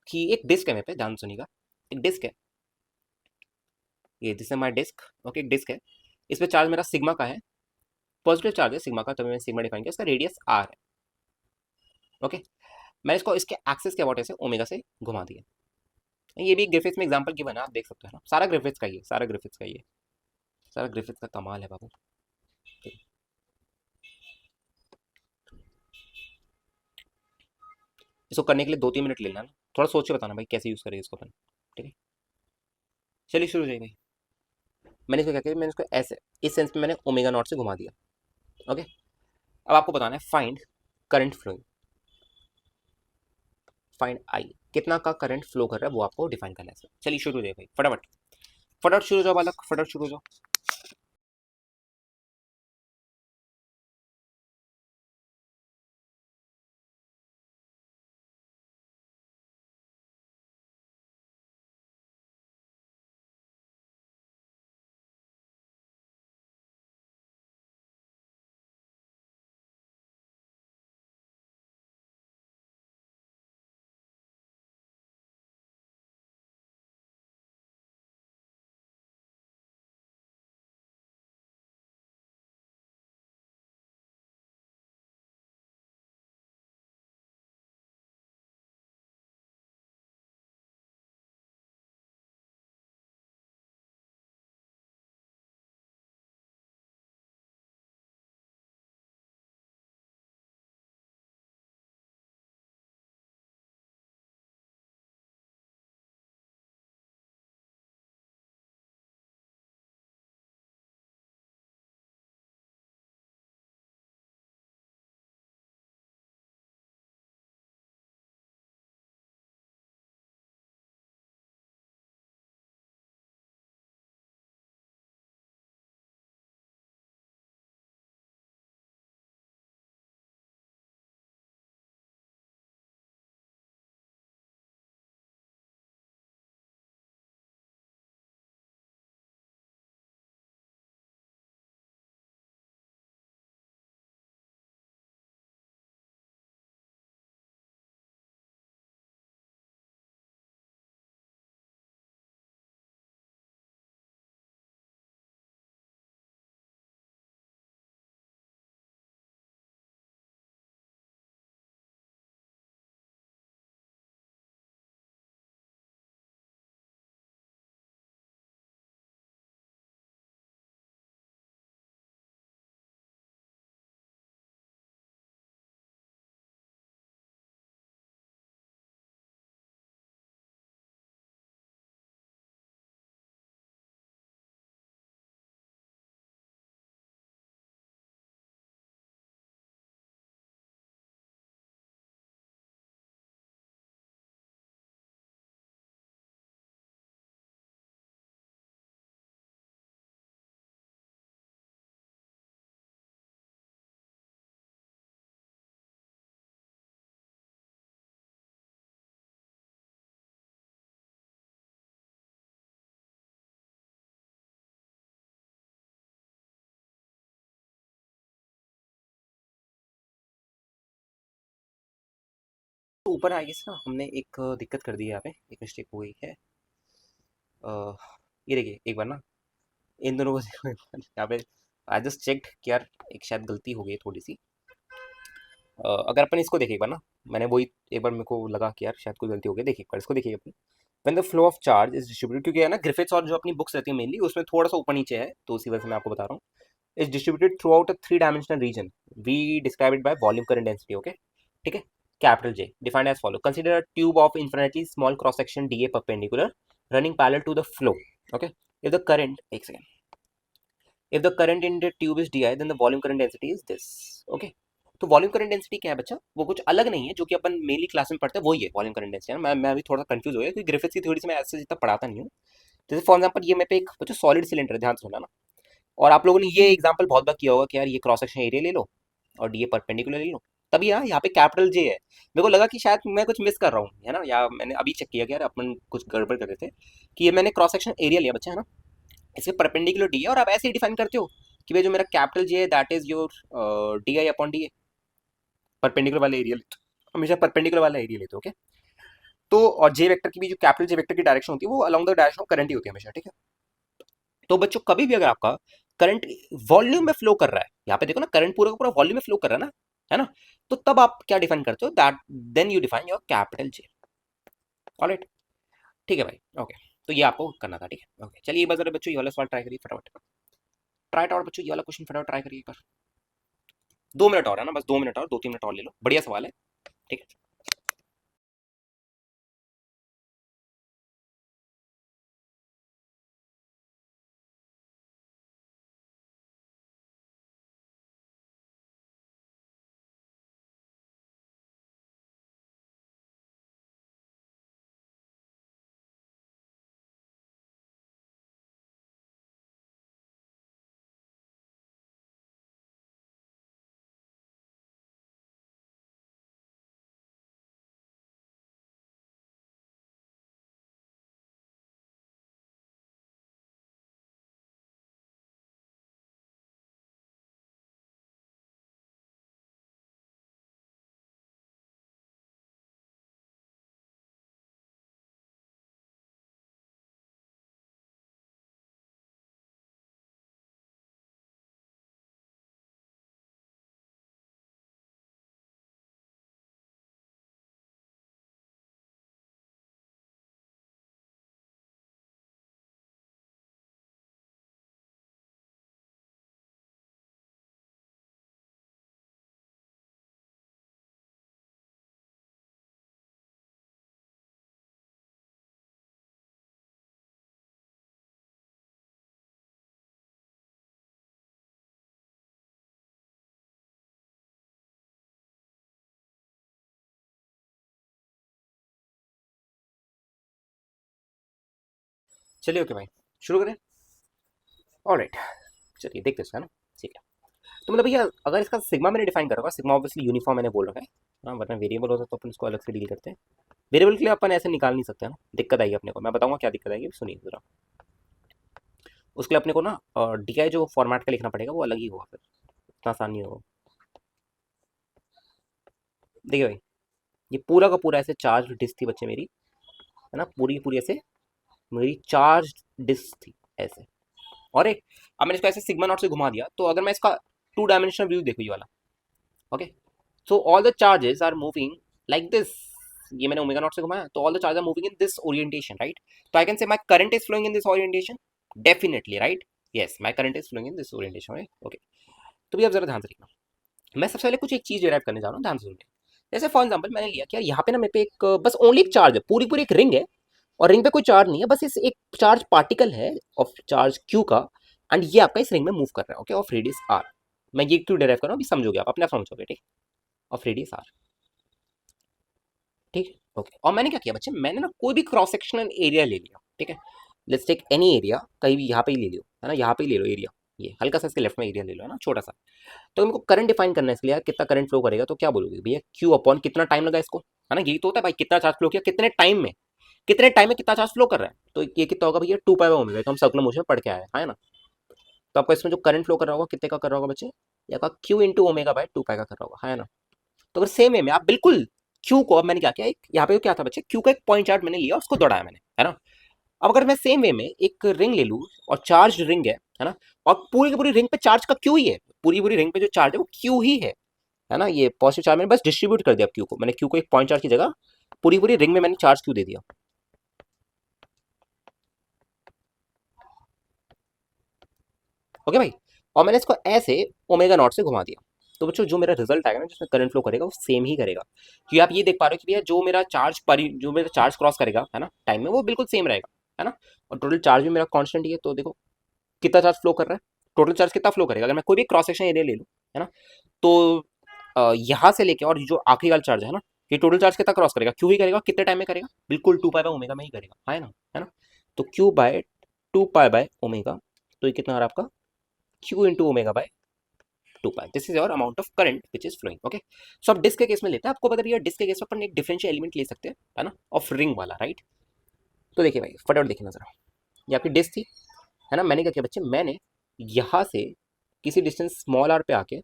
Speaker 1: कि एक डिस्क है मेरे पे, ध्यान सुनिएगा, एक डिस्क है, ये this is my disk, okay, एक डिस्क है, इस पे चार्ज मेरा सिग्मा का है, पॉजिटिव चार्ज है सिग्मा का, तो मैंने सिग्मा डिफाइन किया, इसका रेडियस आर है, ओके। मैं इसको इसके एक्सिस के अबाउट ऐसे ओमेगा से घुमा दिया, ये भी ग्रिफिथ्स में एग्जांपल गिवन है, आप देख सकते हो ना, सारा ग्रिफिथ्स का ही है, सारा ग्रिफिथ्स का ही है, सारा ग्रिफिथ्स का कमाल है बाबू, ठीक है। इसको करने के लिए 2-3 मिनट ले लेना ना, थोड़ा सोच के बताना भाई कैसे यूज करेंगे इसको अपन, ठीक है। चलिए शुरू हो जाए भाई, मैंने इसको क्या किया, मैंने इसको ऐसे इस सेंस में मैंने ओमेगा नॉट से घुमा दिया, ओके। अब आपको बताना है find current flowing, find I, कितना का करंट फ्लो कर रहा है वो आपको डिफाइन करना है। चलिए शुरू हो जाए भाई, फटाफट फटाफट शुरू हो जाओ बालक, फटाफट शुरू हो जाओ। तो ऊपर आगे से ना हमने एक दिक्कत कर दी है, यहाँ पे एक मिस्टेक हो गई है। अ, ये देखिए एक बार ना इन दोनों को देखो एक बार यहाँ पे। आई जस्ट चेक्ड कि यार एक शायद गलती हो गई थोड़ी सी। अगर अपन इसको देखें एक बार ना, मैंने वही एक बार मेरे को लगा कि यार शायद कोई गलती हो गई। देखिए एक बार इसको देखिए अपन। When the flow of charge is distributed, क्योंकि है ना ग्रिफिथ्स और जो अपनी बुक्स रहती है मेनली उसमें थोड़ा सा ऊपर नीचे है, तो उसी वजह से मैं आपको बता रहा हूँ। Is distributed throughout a three dimensional region, we describe it by volume current density. Okay, ठीक है। Capital J defined as follow: consider a tube of infinitely small cross section DA perpendicular running parallel to the flow. Okay, if the current, एक second, if the current in the tube is DI then the volume current density is this. Okay, तो volume current density क्या है बच्चा? वो कुछ अलग नहीं है, जो कि अपन मेनली क्लास में पढ़ते हैं वही है वॉल्यूम करंट डेंसिटी। मैं अभी थोड़ा सा कंफ्यूज हो गया क्योंकि ग्रिफिथ्स की थ्योरी से मैं ऐसे जितना पढ़ाता नहीं हूँ। जैसे फॉर एग्जांपल ये मेरे पे एक बच्चा सॉलिड सिलेंडर है, ध्यान से सुनना ना। और आप लोगों ने ये एग्जांपल बहुत बार किया होगा कि यार ये क्रॉस सेक्शन एरिया ले लो और DA परपेंडिकुलर ले लो। तभी यहाँ पे कैपिटल J है। मेरे को लगा कि शायद मैं कुछ मिस कर रहा हूँ, है ना, या मैंने अभी चेक किया कि यार अपन कुछ गड़बड़ कर रहे थे कि ये मैंने क्रॉस सेक्शन एरिया लिया बच्चा, है ना, इसके परपेंडिकुलर डी है। और आप ऐसे ही डिफाइन करते हो कि भाई जो मेरा कैपिटल J है that is your DI upon DA, perpendicular वाला एरिया लेते हो, हमेशा परपेंडिकुलर वाला एरिया लेते हो। ओके, तो और J वेक्टर की भी जो कैपिटल J वेक्टर की डायरेक्शन होती है वो along the direction of current ही होती है हमेशा, ठीक है। तो बच्चों कभी भी अगर आपका करंट वॉल्यूम में फ्लो कर रहा है, यहाँ पे देखो ना करंट पूरा का पूरा वॉल्यूम में फ्लो कर रहा है ना, है ना, तो तब आप क्या डिफाइन करते हो? That then you define your capital J। Alright, ठीक है भाई। ओके, तो ये आपको करना था, ठीक है। ओके, चलिए एक बार जरा बच्चों ये वाला सवाल ट्राई करिए फटाफट। ट्राई आउट बच्चों, ये वाला क्वेश्चन फटाफट ट्राई करिए एक बार। 2 मिनट और है ना, बस 2 मिनट और, 2-3 मिनट और ले लो, बढ़िया सवाल है, ठीक है। चलिए ओके भाई, शुरू करें। ऑलराइट, चलिए देखते हैं इसका ना, ठीक है। तो मतलब भैया अगर इसका सिग्मा मैंने डिफाइन करा होगा, सिग्मा ऑब्वियसली यूनिफॉर्म मैंने बोल रखा है। हाँ, वरना वेरिएबल होता तो अपन इसको अलग से डील करते हैं। वेरिएबल के लिए अपन ऐसे निकाल नहीं सकते ना, दिक्कत आएगी अपने को। मैं बताऊंगा क्या दिक्कत आएगी, सुनिए जरा। उसके लिए अपने को ना DI जो फॉर्मेट का लिखना पड़ेगा वो अलग ही होगा, फिर इतना आसान नहीं होगा। देखिए भाई, ये पूरा का पूरा ऐसे चार्ज डिस्क थी बच्चे मेरी, है ना, पूरी की पूरी ऐसे मेरी चार्ज डिस्क थी ऐसे। और एक, अब मैंने इसको ऐसे सिग्मा नॉट से घुमा दिया, तो अगर मैं इसका 2 डायमेंशनल व्यू देखूँ ये वाला, okay, so all the charges are moving like this. ये मैंने ओमेगा नॉट से घुमाया, तो all the charge are moving in this orientation, right. तो I can say my current is flowing in this orientation, definitely, right. Yes, my current is flowing in this orientation, right. Okay, तो भी अब जरा ध्यान से देखना। मैं सबसे पहले कुछ एक चीज डिराइव करने जा रहा हूँ, ध्यान से सुनिए। जैसे फॉर एग्जाम्पल मैंने लिया कि यार यहाँ पे ना मेरे पे एक बस ओनली एक चार्ज है, पूरी पूरी एक रिंग है, और रिंग पे कोई चार्ज नहीं है, बस इस एक चार्ज पार्टिकल है ऑफ चार्ज Q का, एंड ये आपका इस रिंग में मूव कर रहा है, ओके, ऑफ रेडियस R। मैं ये क्यों डिराइव कर रहा हूँ अभी समझोगे, आप अपने आप समझोगे, ठीक। ऑफ रेडियस R, ठीक है। ओके, और मैंने क्या किया बच्चे, मैंने ना कोई भी क्रॉस सेक्शनल एरिया ले लिया, ठीक है। लेट्स टेक एनी एरिया, कहीं भी यहाँ पे ही ले लो, है ना, यहाँ पे ही ले लो एरिया, ये हल्का सा इसके लेफ्ट में एरिया ले लो, है ना, छोटा सा। तो हमको करंट डिफाइन करना है इसके लिए यार, कितना करंट फ्लो करेगा, तो क्या बोलोगे भैया, Q अपॉन कितना टाइम लगा इसको, है ना, यही तो होता है भाई, कितना चार्ज फ्लो किया कितने टाइम में, कितने टाइम में कितना चार्ज फ्लो कर रहा है। तो ये कितना होगा भैया, 2 पाई ओमेगा, तो हम सर्कुलर मोशन में पढ़ के आए हैं, है ना। तो आपका इसमें जो करंट फ्लो कर रहा होगा कितने का कर रहा होगा बच्चे, या का Q इंटू ओमेगा बाय 2 पाई का कर रहा होगा, है ना। तो अगर सेम वे में आप बिल्कुल क्यू को अब मैंने क्या किया, एक यहाँ पे क्या था बच्चे, क्यू का एक पॉइंट चार्ज मैंने लिया, उसको दौड़ाया मैंने, है ना। अब अगर मैं सेम वे में एक रिंग ले लूँ और चार्ज रिंग है ना, और पूरी की पूरी रिंग पे चार्ज का क्यू ही है, पूरी पूरी रिंग पे जो चार्ज है वो क्यू ही है ना। ये पॉजिटिव चार्ज मैंने बस डिस्ट्रीब्यूट कर दिया क्यू को, मैंने क्यू को एक पॉइंट चार्ज की जगह पूरी पूरी रिंग में मैंने चार्ज क्यू दे दिया। ओके भाई, और मैंने इसको ऐसे ओमेगा नॉट से घुमा दिया। तो बच्चों जो मेरा रिजल्ट आएगा ना, जिसमें करंट फ्लो करेगा वो सेम ही करेगा, क्योंकि आप ये देख पा रहे हो कि भैया जो मेरा चार्ज क्रॉस करेगा है ना टाइम में, वो बिल्कुल सेम रहेगा, है ना। और टोटल चार्ज भी मेरा कांस्टेंट ही है, तो देखो कितना चार्ज फ्लो कर रहा है, टोटल चार्ज कितना फ्लो करेगा, अगर मैं कोई भी क्रॉस सेक्शन एरिया ले लूँ, है ना। तो यहाँ से लेके और जो आखिरी वाला चार्ज है ना, ये टोटल चार्ज कितना क्रॉस करेगा, क्यू ही करेगा, कितने टाइम में करेगा, बिल्कुल 2 पाई बाय ओमेगा में ही करेगा, है ना। तो Q by 2 pi by omega, तो ये कितना आ रहा है आपका, Q into omega by 2 pi, this is your amount of current which is flowing. Okay, so अब डिस्क के केस में लेते हैं, आपको पता है डिस्क के केस में अपन एक डिफरेंशियल एलिमेंट ले सकते हैं, है ना, ऑफ रिंग वाला, राइट। तो देखिए भाई फटाफट देखिए नजर, ये आपकी डिस्क थी, है ना। मैंने क्या किया बच्चे, मैंने यहाँ से किसी डिस्टेंस स्मॉल आर पे आके,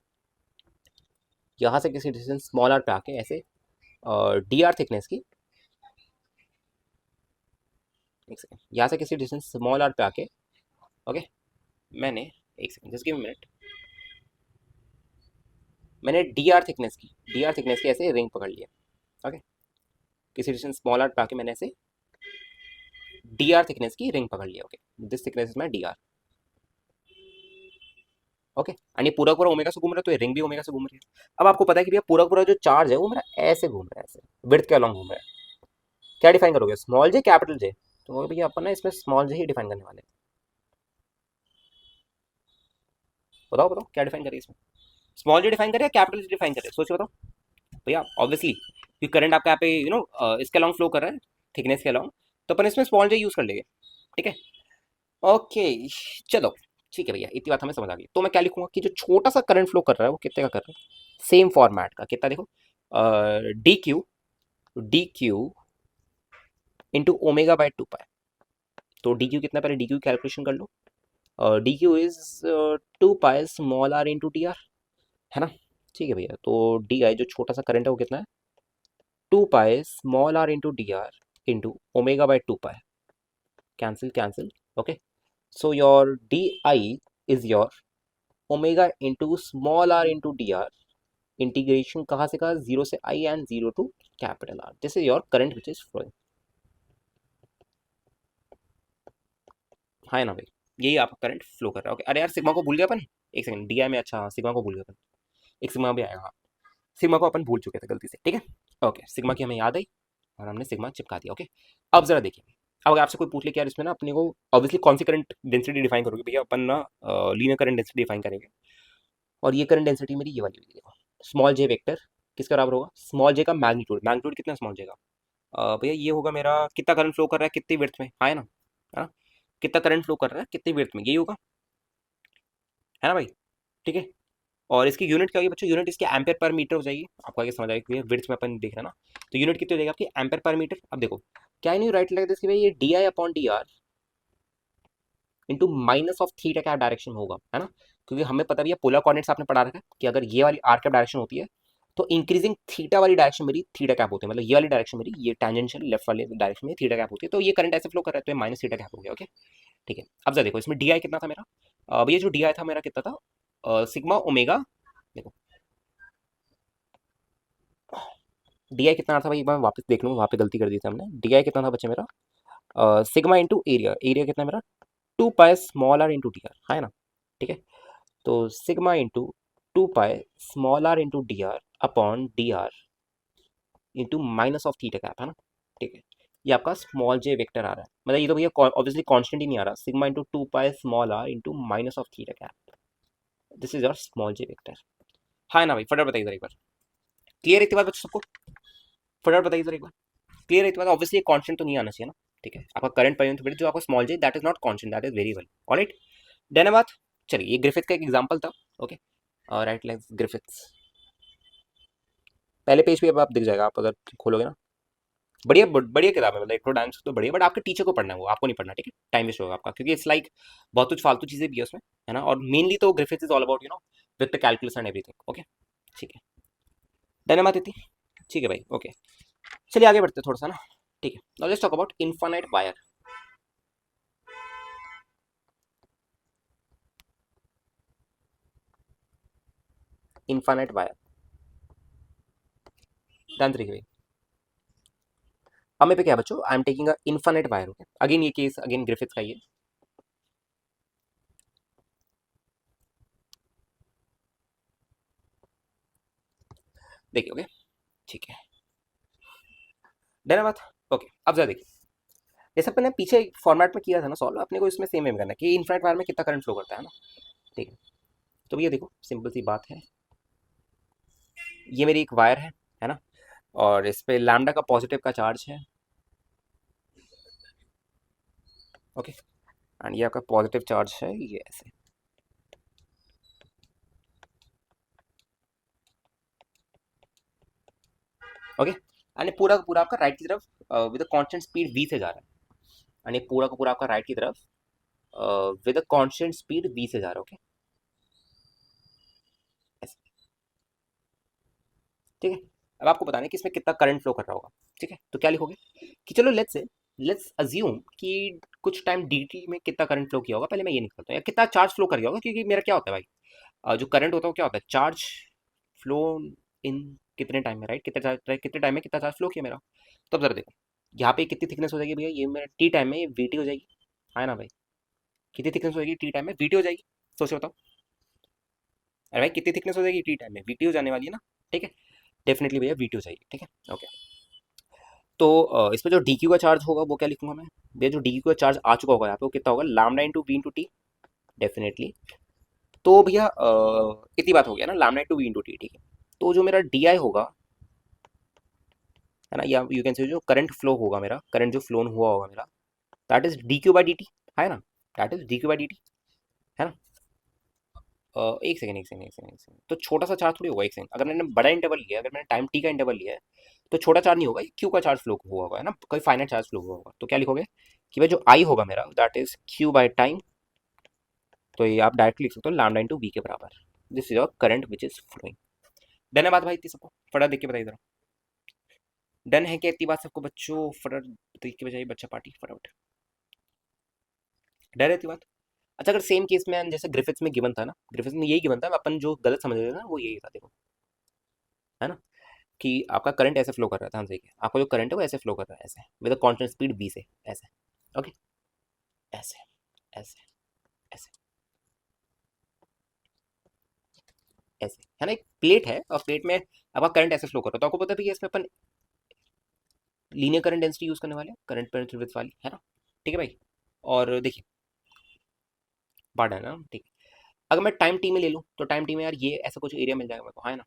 Speaker 1: यहाँ से किसी डिस्टेंस स्मॉल आर पे आके ऐसे डी आर थिकनेस की, एक सेकेंड, यहाँ से किसी डिस्टेंस स्मॉल आर पे आके, ओके, मैंने, एक second just give me minute, मैंने डी आर थिकनेस की ऐसे रिंग पकड़ लिया। ओके, किसी डिस्टेंस स्मॉल आर पे आके मैंने ऐसे डी आर थिकनेस की रिंग पकड़ लिया। Okay, this thickness is my D R. Okay, and ये पूरा पूरा ओमेगा से घूम रहा है, तो ये रिंग भी ओमेगा से घूम रही है। अब आपको पता है कि भैया पूरा पूरा जो चार्ज है वो मेरा ऐसे घूम रहा है, ऐसे विड्थ के अलॉन्ग घूम रहा है। क्या डिफाइन करोगे, स्मॉल जे कैपिटल जे, तो भैया अपन ना इसमें स्मॉल जे ही डिफाइन करने वाले हैं। बताओ बताओ क्या डिफाइन करें इसमें, स्मॉल जे डिफाइन करें या कैपिटल जे डिफाइन करें, सोच बताओ भैया। ऑब्वियसली क्योंकि करंट आपका यहाँ पे इसके अलॉन्ग फ्लो कर रहा है, थिकनेस के अलॉन्ग, तो अपन इसमें स्मॉल जे यूज कर लेंगे, ठीक है। ओके, चलो ठीक है भैया, इतनी बात हमें समझ आ गई। तो मैं क्या लिखूंगा कि जो छोटा सा करंट फ्लो कर रहा है वो कितने का कर रहा है, सेम फॉर्मेट का, कितना देखो, D Q into omega by 2 pi. तो डी क्यू कितना, पहले डी क्यू कैलकुलेशन कर लो, D Q is 2 pi small are into D R, है ना। ठीक है भैया, तो डी आई जो छोटा सा करंट है वो कितना है, 2 pi small are into D r into omega by 2 pi, cancel cancel. Okay, so your d I is your omega into small are into D r, integration कहाँ से कहाँ, जीरो से I and zero to capital are, this is your current which is flowing, है ना भाई। यही आपका current flow कर रहा है। ओके, अरे यार सिग्मा को भूल गया अपन, एक सेकंड, डी आई में, अच्छा सिग्मा को भूल गया अपन, एक सिग्मा भी आएगा, हाँ, सिग्मा को अपन भूल चुके थे गलती से, ठीक है। ओके, सिग्मा की हमें याद आई और हमने सिग्मा चिपका दिया। ओके, अब जरा देखिए, अब अगर आपसे कोई पूछ ले कि यार इसमें ना अपने को ऑब्वियसली कौन सी करंट डेंसिटी डिफाइन करोगे, भैया अपन ना लीनियर करंट डेंसिटी डिफाइन करेंगे, और ये करंट डेंसिटी मेरी ये वाली हुई, देखो स्मॉल जे वेक्टर किसके बराबर होगा, स्मॉल जे का मैग्नीट्यूड, मैग्नीट्यूड कितना स्मॉल जे का, भैया ये होगा मेरा कितना करंट फ्लो कर रहा है कितनी विड्थ में, हाँ है ना, है ना, कितना करंट फ्लो कर रहा है कितनी विड्थ में, यही होगा, है ना भाई, ठीक है। और इसकी यूनिट क्या होगी बच्चों, यूनिट इसकी एम्पेयर पर मीटर हो जाएगी, आपको आगे समझ आएगी क्लियर, विड्थ में अपन देख रहे हैं ना, तो यूनिट कितनी हो जाएगी आपकी, एम्पेयर पर मीटर। अब देखो क्या नहीं राइट लगा भाई, ये D I upon d r into minus of theta cap direction होगा, है ना, क्योंकि हमें पता भी है पोलर कोऑर्डिनेट्स आपने पढ़ा रखा है कि अगर ये वाली आर कैप डायरेक्शन होती है तो इंक्रीजिंग थीटा वाली डायरेक्शन मेरी थीटा कैप होती है, मतलब ये वाली डायरेक्शन मेरी, ये टैंजेंशियल लेफ्ट वाली डायरेक्शन में थीटा कैप होती है, तो ये करंट ऐसे फ्लो कर रहा है, तो ये माइनस थीटा कैप हो गया। ओके, ठीक है। अब जरा देखो इसमें डी आई कितना था मेरा, भैया जो डी आई था मेरा कितना था, सिग्मा ओमेगा, देखो डी आई कितना था भाई, एक बार वापस देख लूँ, वहाँ पे गलती कर दी थी हमने, डी आई कितना था बच्चे मेरा, सिग्मा इंटू एरिया, एरिया कितना मेरा 2 pi small are into D R, है ना, ठीक है। तो sigma into 2 pi small are into D r upon d r into minus of theta cap, है ना, ठीक है। ये आपका स्मॉल जे वेक्टर आ रहा है, मतलब ये तो भैया ऑब्वियसली कांस्टेंट ही नहीं आ रहा, sigma into 2 pi small are into minus of theta cap, this is your small j vector, हाँ ना भाई, फटाफट बताइए जरा एक बार, क्लियर है इतनी बात बच्चों सबको, फटाफट बताइए जरा एक बार, क्लियर है इतनी बात, ऑब्वियसली कांस्टेंट तो नहीं आना चाहिए ना, ठीक है। आपका करंट पर जो आपका small J that is not constant, that is variable, alright, done है बात। चलिए ये ग्रिफिथ का एक एग्जांपल था। ओके, राइट लाइक ग्रिफिथ्स, पहले पेज पे अब आप दिख जाएगा, आप अगर खोलोगे ना, बढ़िया बढ़िया किताब है, मतलब इलेक्ट्रोडायनामिक्स तो बढ़िया, बट आपके टीचर को पढ़ना है, वो आपको नहीं पढ़ना, ठीक है, टाइम वेस्ट होगा आपका, क्योंकि इट्स लाइक बहुत कुछ फालतू चीजें भी है उसमें, है ना, और मेनली तो Griffiths is all about with the calculus and everything. Okay, ठीक है, धन्यवाद इति। ठीक है भाई, ओके। चलिए आगे बढ़ते हैं थोड़ा सा ना। ठीक है, now let's talk about infinite wire. Infinite wire, ध्यान से देखिए भाई। अब मेरे पे क्या बच्चों, I am taking a infinite wire, okay. Again ये केस अगेन ग्रिफिथ्स का ही है। देखिए, ओके, ठीक है, धन्यवाद। ओके, अब जरा देखिए, जैसे अपने पीछे एक फॉर्मेट में किया था ना सॉल्व, अपने को इसमें सेम एम करना है कि इनफाइनाइट वायर में कितना करंट फ्लो करता है ना। ठीक है, तो भैया देखो सिंपल सी बात है, ये मेरी एक वायर है ना, और इस पे लैम्डा का पॉजिटिव का चार्ज है, ओके। एंड ये आपका पॉजिटिव चार्ज है, ये ऐसे, ओके। एंड ये पूरा का पूरा आपका राइट की तरफ विद कांस्टेंट स्पीड v से जा रहा है। एंड ये पूरा का पूरा आपका राइट की तरफ विद कांस्टेंट स्पीड v से जा रहा है, ओके, ऐसे, ठीक है। अब आपको बताना है कि इसमें कितना करंट फ्लो कर रहा होगा, ठीक है। तो क्या लिखोगे कि चलो लेट्स अज्यूम कि कुछ टाइम dt में कितना करंट फ्लो किया होगा, पहले मैं ये निकालता हूँ, या कितना चार्ज फ्लो कर गया होगा, क्योंकि मेरा क्या होता है भाई, जो करंट होता है वो क्या होता है, चार्ज फ्लो इन कितने टाइम में, राइट, कितने टाइम में कितना चार्ज फ्लो किया मेरा। तो अब जरा देखो, यहाँ पे कितनी थिकनेस हो जाएगी भैया, ये मेरा टी टाइम में ये वीटी हो जाएगी, है ना भाई। कितनी थिकनेस हो जाएगी टी टाइम में, वीटी हो जाएगी, सोचो बताओ। अरे भाई कितनी थिकनेस हो जाएगी टी टाइम में, वीटी हो जाने वाली है ना, ठीक है। डेफिनेटली भैया वीटी हो जाएगी, ठीक है, ओके। तो इसमें जो डी क्यू का चार्ज होगा वो क्या लिखूंगा मैं भैया, जो डी क्यू का चार्ज आ चुका होगा यहाँ पे वो कितना होगा, lambda into v into t, definitely. तो भैया इतनी बात हो गया ना, lambda into v into t, ठीक है। तो जो मेरा डी आई होगा, है ना, या यू कैन से जो करंट फ्लो होगा मेरा, करंट जो फ्लो हुआ होगा मेरा, that is D Q by D T, है ना, that is D Q by D T, है ना। एक सेकंड एक सेकंड एक सेकंड एक सेकंड, तो छोटा सा चार्ज थोड़ी होगा, एक सेकंड, अगर मैंने बड़ा इंटरवल लिया है, अगर मैंने टाइम टी का इंटरवल लिया है, तो छोटा चार्ज नहीं होगा, क्यू का चार्ज फ्लो हुआ होगा, है ना, कोई फाइनाइट चार्ज फ्लो हुआ होगा। तो क्या लिखोगे कि भाई जो आई होगा मेरा, that is Q by time, तो ये आप डायरेक्टली लिख सकते हो लैम्डा इंटू वी के बराबर, this is your current which is flowing. Done है बात भाई, इतनी सबको फटा देख के बताइए जरा, डन है क्या इतनी बात सबको बच्चों, फटा देख के बजाइए बच्चा पार्टी फटाफट, डन है इतनी बात। अच्छा, अगर सेम केस में जैसे ग्रिफिथ्स में गिवन था ना, ग्रिफिथ्स में यही गिवन था, अपन जो गलत समझ रहे थे ना वो यही था, देखो, है ना, कि आपका करंट ऐसे फ्लो कर रहा था, हम सही है, आपका जो करंट है वो ऐसे फ्लो कर रहा है, ऐसे विद कांस्टेंट स्पीड बी से, ऐसे, ओके, ऐसे ऐसे ऐसे ऐसे, है ना, एक प्लेट है और प्लेट में आपका करंट ऐसे फ्लो कर रहा है, तो आपको पता भी है इसमें अपन लीनियर करंट डेंसिटी यूज करने वाले हैं, करंट पेनिट्रेट विड्थ वाली, है ना, ठीक है भाई। और देखिए बाढ़ है ना, ठीक है। अगर मैं टाइम टी में ले लूँ तो टाइम टी में यार ये ऐसा कुछ एरिया मिल जाएगा मेरे को, है ना,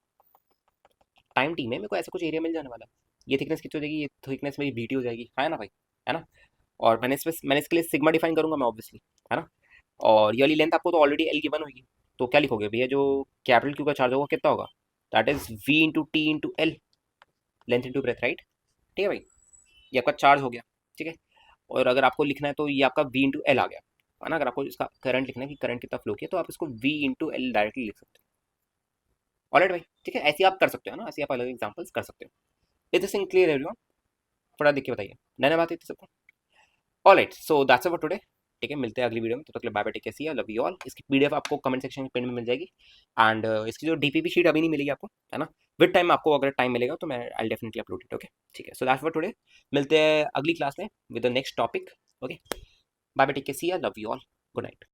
Speaker 1: टाइम टी में मेरे को ऐसा कुछ एरिया मिल जाने वाला है। ये थिकनेस कितनी हो जाएगी, ये थिकनेस मेरी बीटी हो जाएगी, है ना भाई, है ना। और मैंने इसके लिए सिग्मा डिफाइन करूंगा मैं ऑब्वियसली, है ना। और ये वाली लेंथ आपको तो ऑलरेडी एल गिवन होगी, तो क्या लिखोगे भैया, जो कैपिटल क्यू का चार्ज होगा कितना होगा, that is v into t into l, length into breadth, right, ठीक है भाई। ये आपका चार्ज हो गया, ठीक है। और अगर आपको लिखना है तो ये आपका वी इंटू एल आ गया, है ना। अगर आपको इसका करंट लिखना है कि करंट कितना फ्लो किया, तो आप इसको वी इंटू एल डायरेक्टली लिख सकते हो, ऑलराइट भाई, ठीक है। ऐसे आप कर सकते हो ना, ऐसे आप अलग एग्जाम्पल्स कर सकते हो। इज दिस क्लियर एवरीवन, थोड़ा देख के बताइए, नया बात है सबको, alright, so that's it for today, ठीक है। मिलते हैं अगली वीडियो में, तो तक के लिए bye bye, take care, see you, love you all. इसकी पीडीएफ आपको कमेंट सेक्शन में पिन में मिल जाएगी, एंड इसकी जो डीपीपी शीट अभी नहीं मिलेगी आपको, है ना, विद टाइम आपको अगर टाइम मिलेगा तो मैं I definitely upload it, okay, ठीक है। सो दैट्स फॉर टुडे, मिलते हैं अगली क्लास में with the next topic, okay, bye bye, take care, see you, love you all, good night.